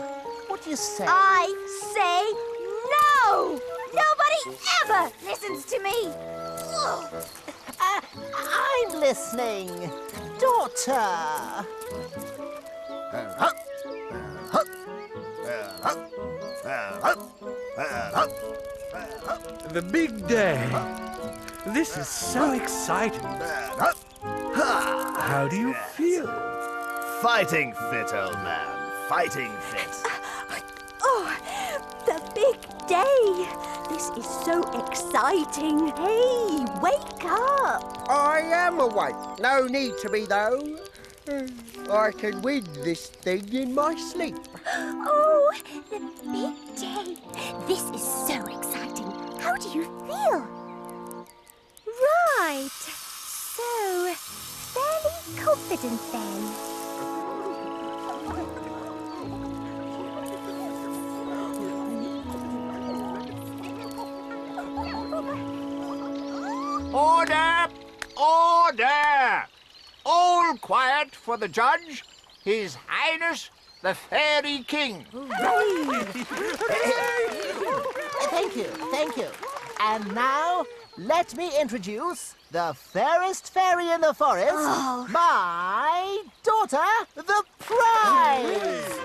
What do you say? I say no! Nobody ever listens to me. I'm listening. Daughter. The big day. This is so exciting. How do you feel? Fighting fit, old man. Fighting fit. Oh, the big day. This is so exciting. Hey, wake up. I am awake. No need to be, though. I can win this thing in my sleep. Oh, the big day. This is so exciting. How do you feel? Right. So, fairly confident then. Order! Order! All quiet for the judge, His Highness the Fairy King. Thank you, thank you. And now, let me introduce the fairest fairy in the forest, my daughter, the prize!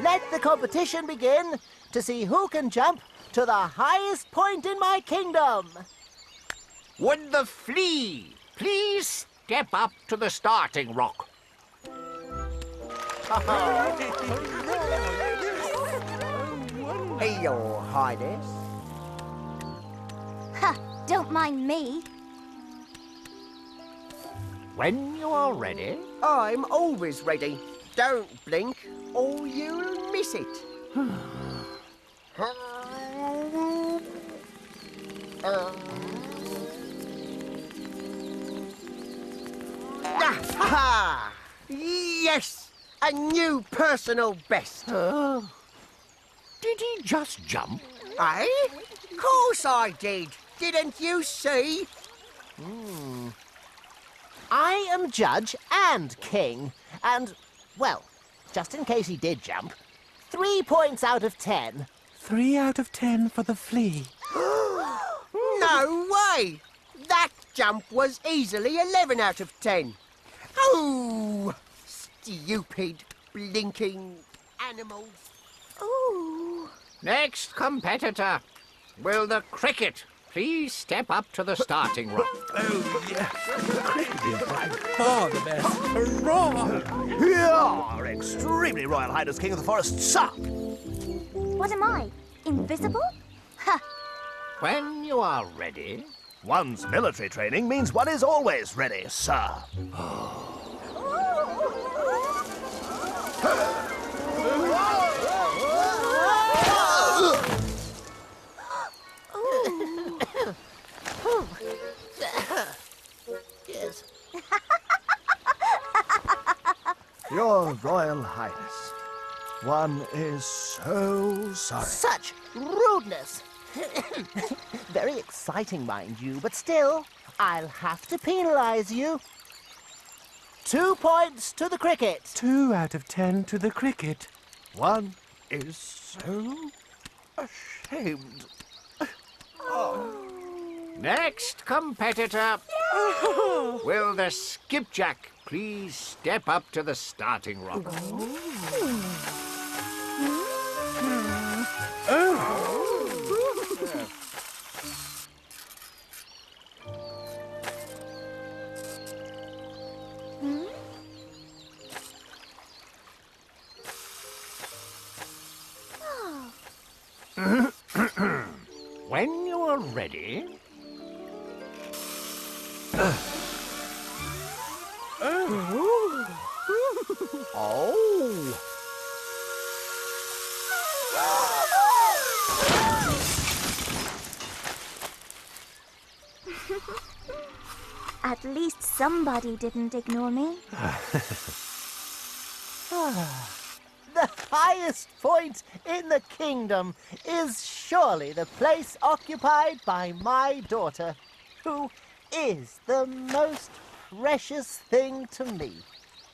Let the competition begin to see who can jump to the highest point in my kingdom. Would the flea please step up to the starting rock? Hey, Your Highness. Ha! Don't mind me. When you are ready. I'm always ready. Don't blink, or you'll miss it. Ha! Yes! A new personal best. Did he just jump? Eh? Course I did. Didn't you see? I am judge and king, and, well, just in case he did jump, 3 points out of 10. 3 out of 10 for the flea. No way! That jump was easily 11 out of 10. Oh! Stupid, blinking animals. Ooh. Next competitor. Will the cricket please step up to the starting rock. Oh, yes. Far the best. Hurrah! Your extremely royal highness, King of the Forest, sir! What am I? Invisible? Ha! When you are ready... One's military training means one is always ready, sir. Yes. Your Royal Highness, one is so sorry. Such rudeness! Very exciting, mind you, but still, I'll have to penalise you. 2 points to the cricket. 2 out of 10 to the cricket. One is so ashamed. Next competitor. Will the skipjack please step up to the starting rock? When you are ready... Oh! At least somebody didn't ignore me. The highest point in the kingdom is surely the place occupied by my daughter, who is the most precious thing to me.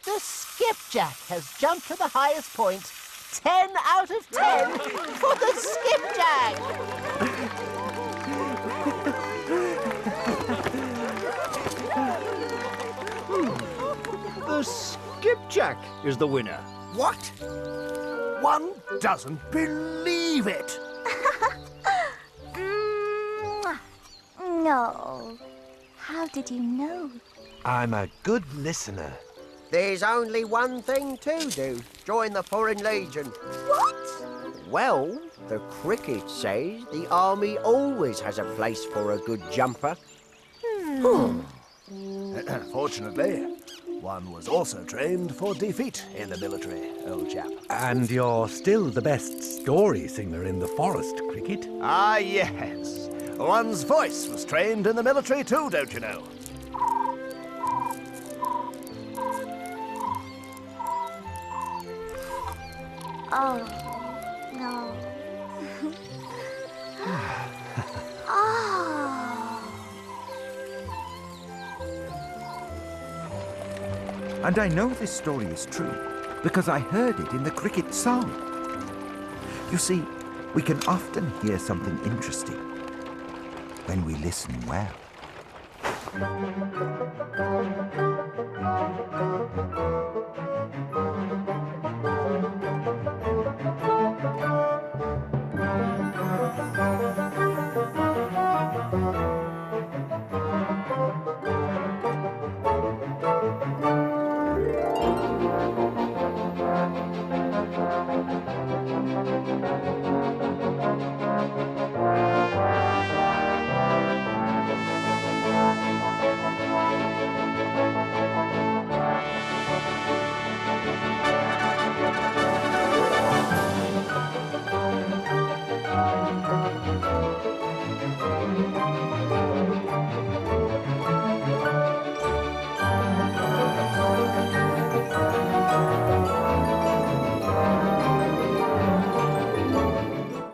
The skipjack has jumped to the highest point. 10 out of 10 for the skipjack! The skipjack is the winner. What? One doesn't believe it. No. How did you know? I'm a good listener. There's only one thing to do. Join the Foreign Legion. What? Well, the cricket says the army always has a place for a good jumper. Fortunately, one was also trained for defeat in the military, old chap. And you're still the best story singer in the forest, Cricket. Ah, yes. One's voice was trained in the military too, don't you know? Oh, no. Oh. And I know this story is true because I heard it in the cricket song. You see, we can often hear something interesting when we listen well.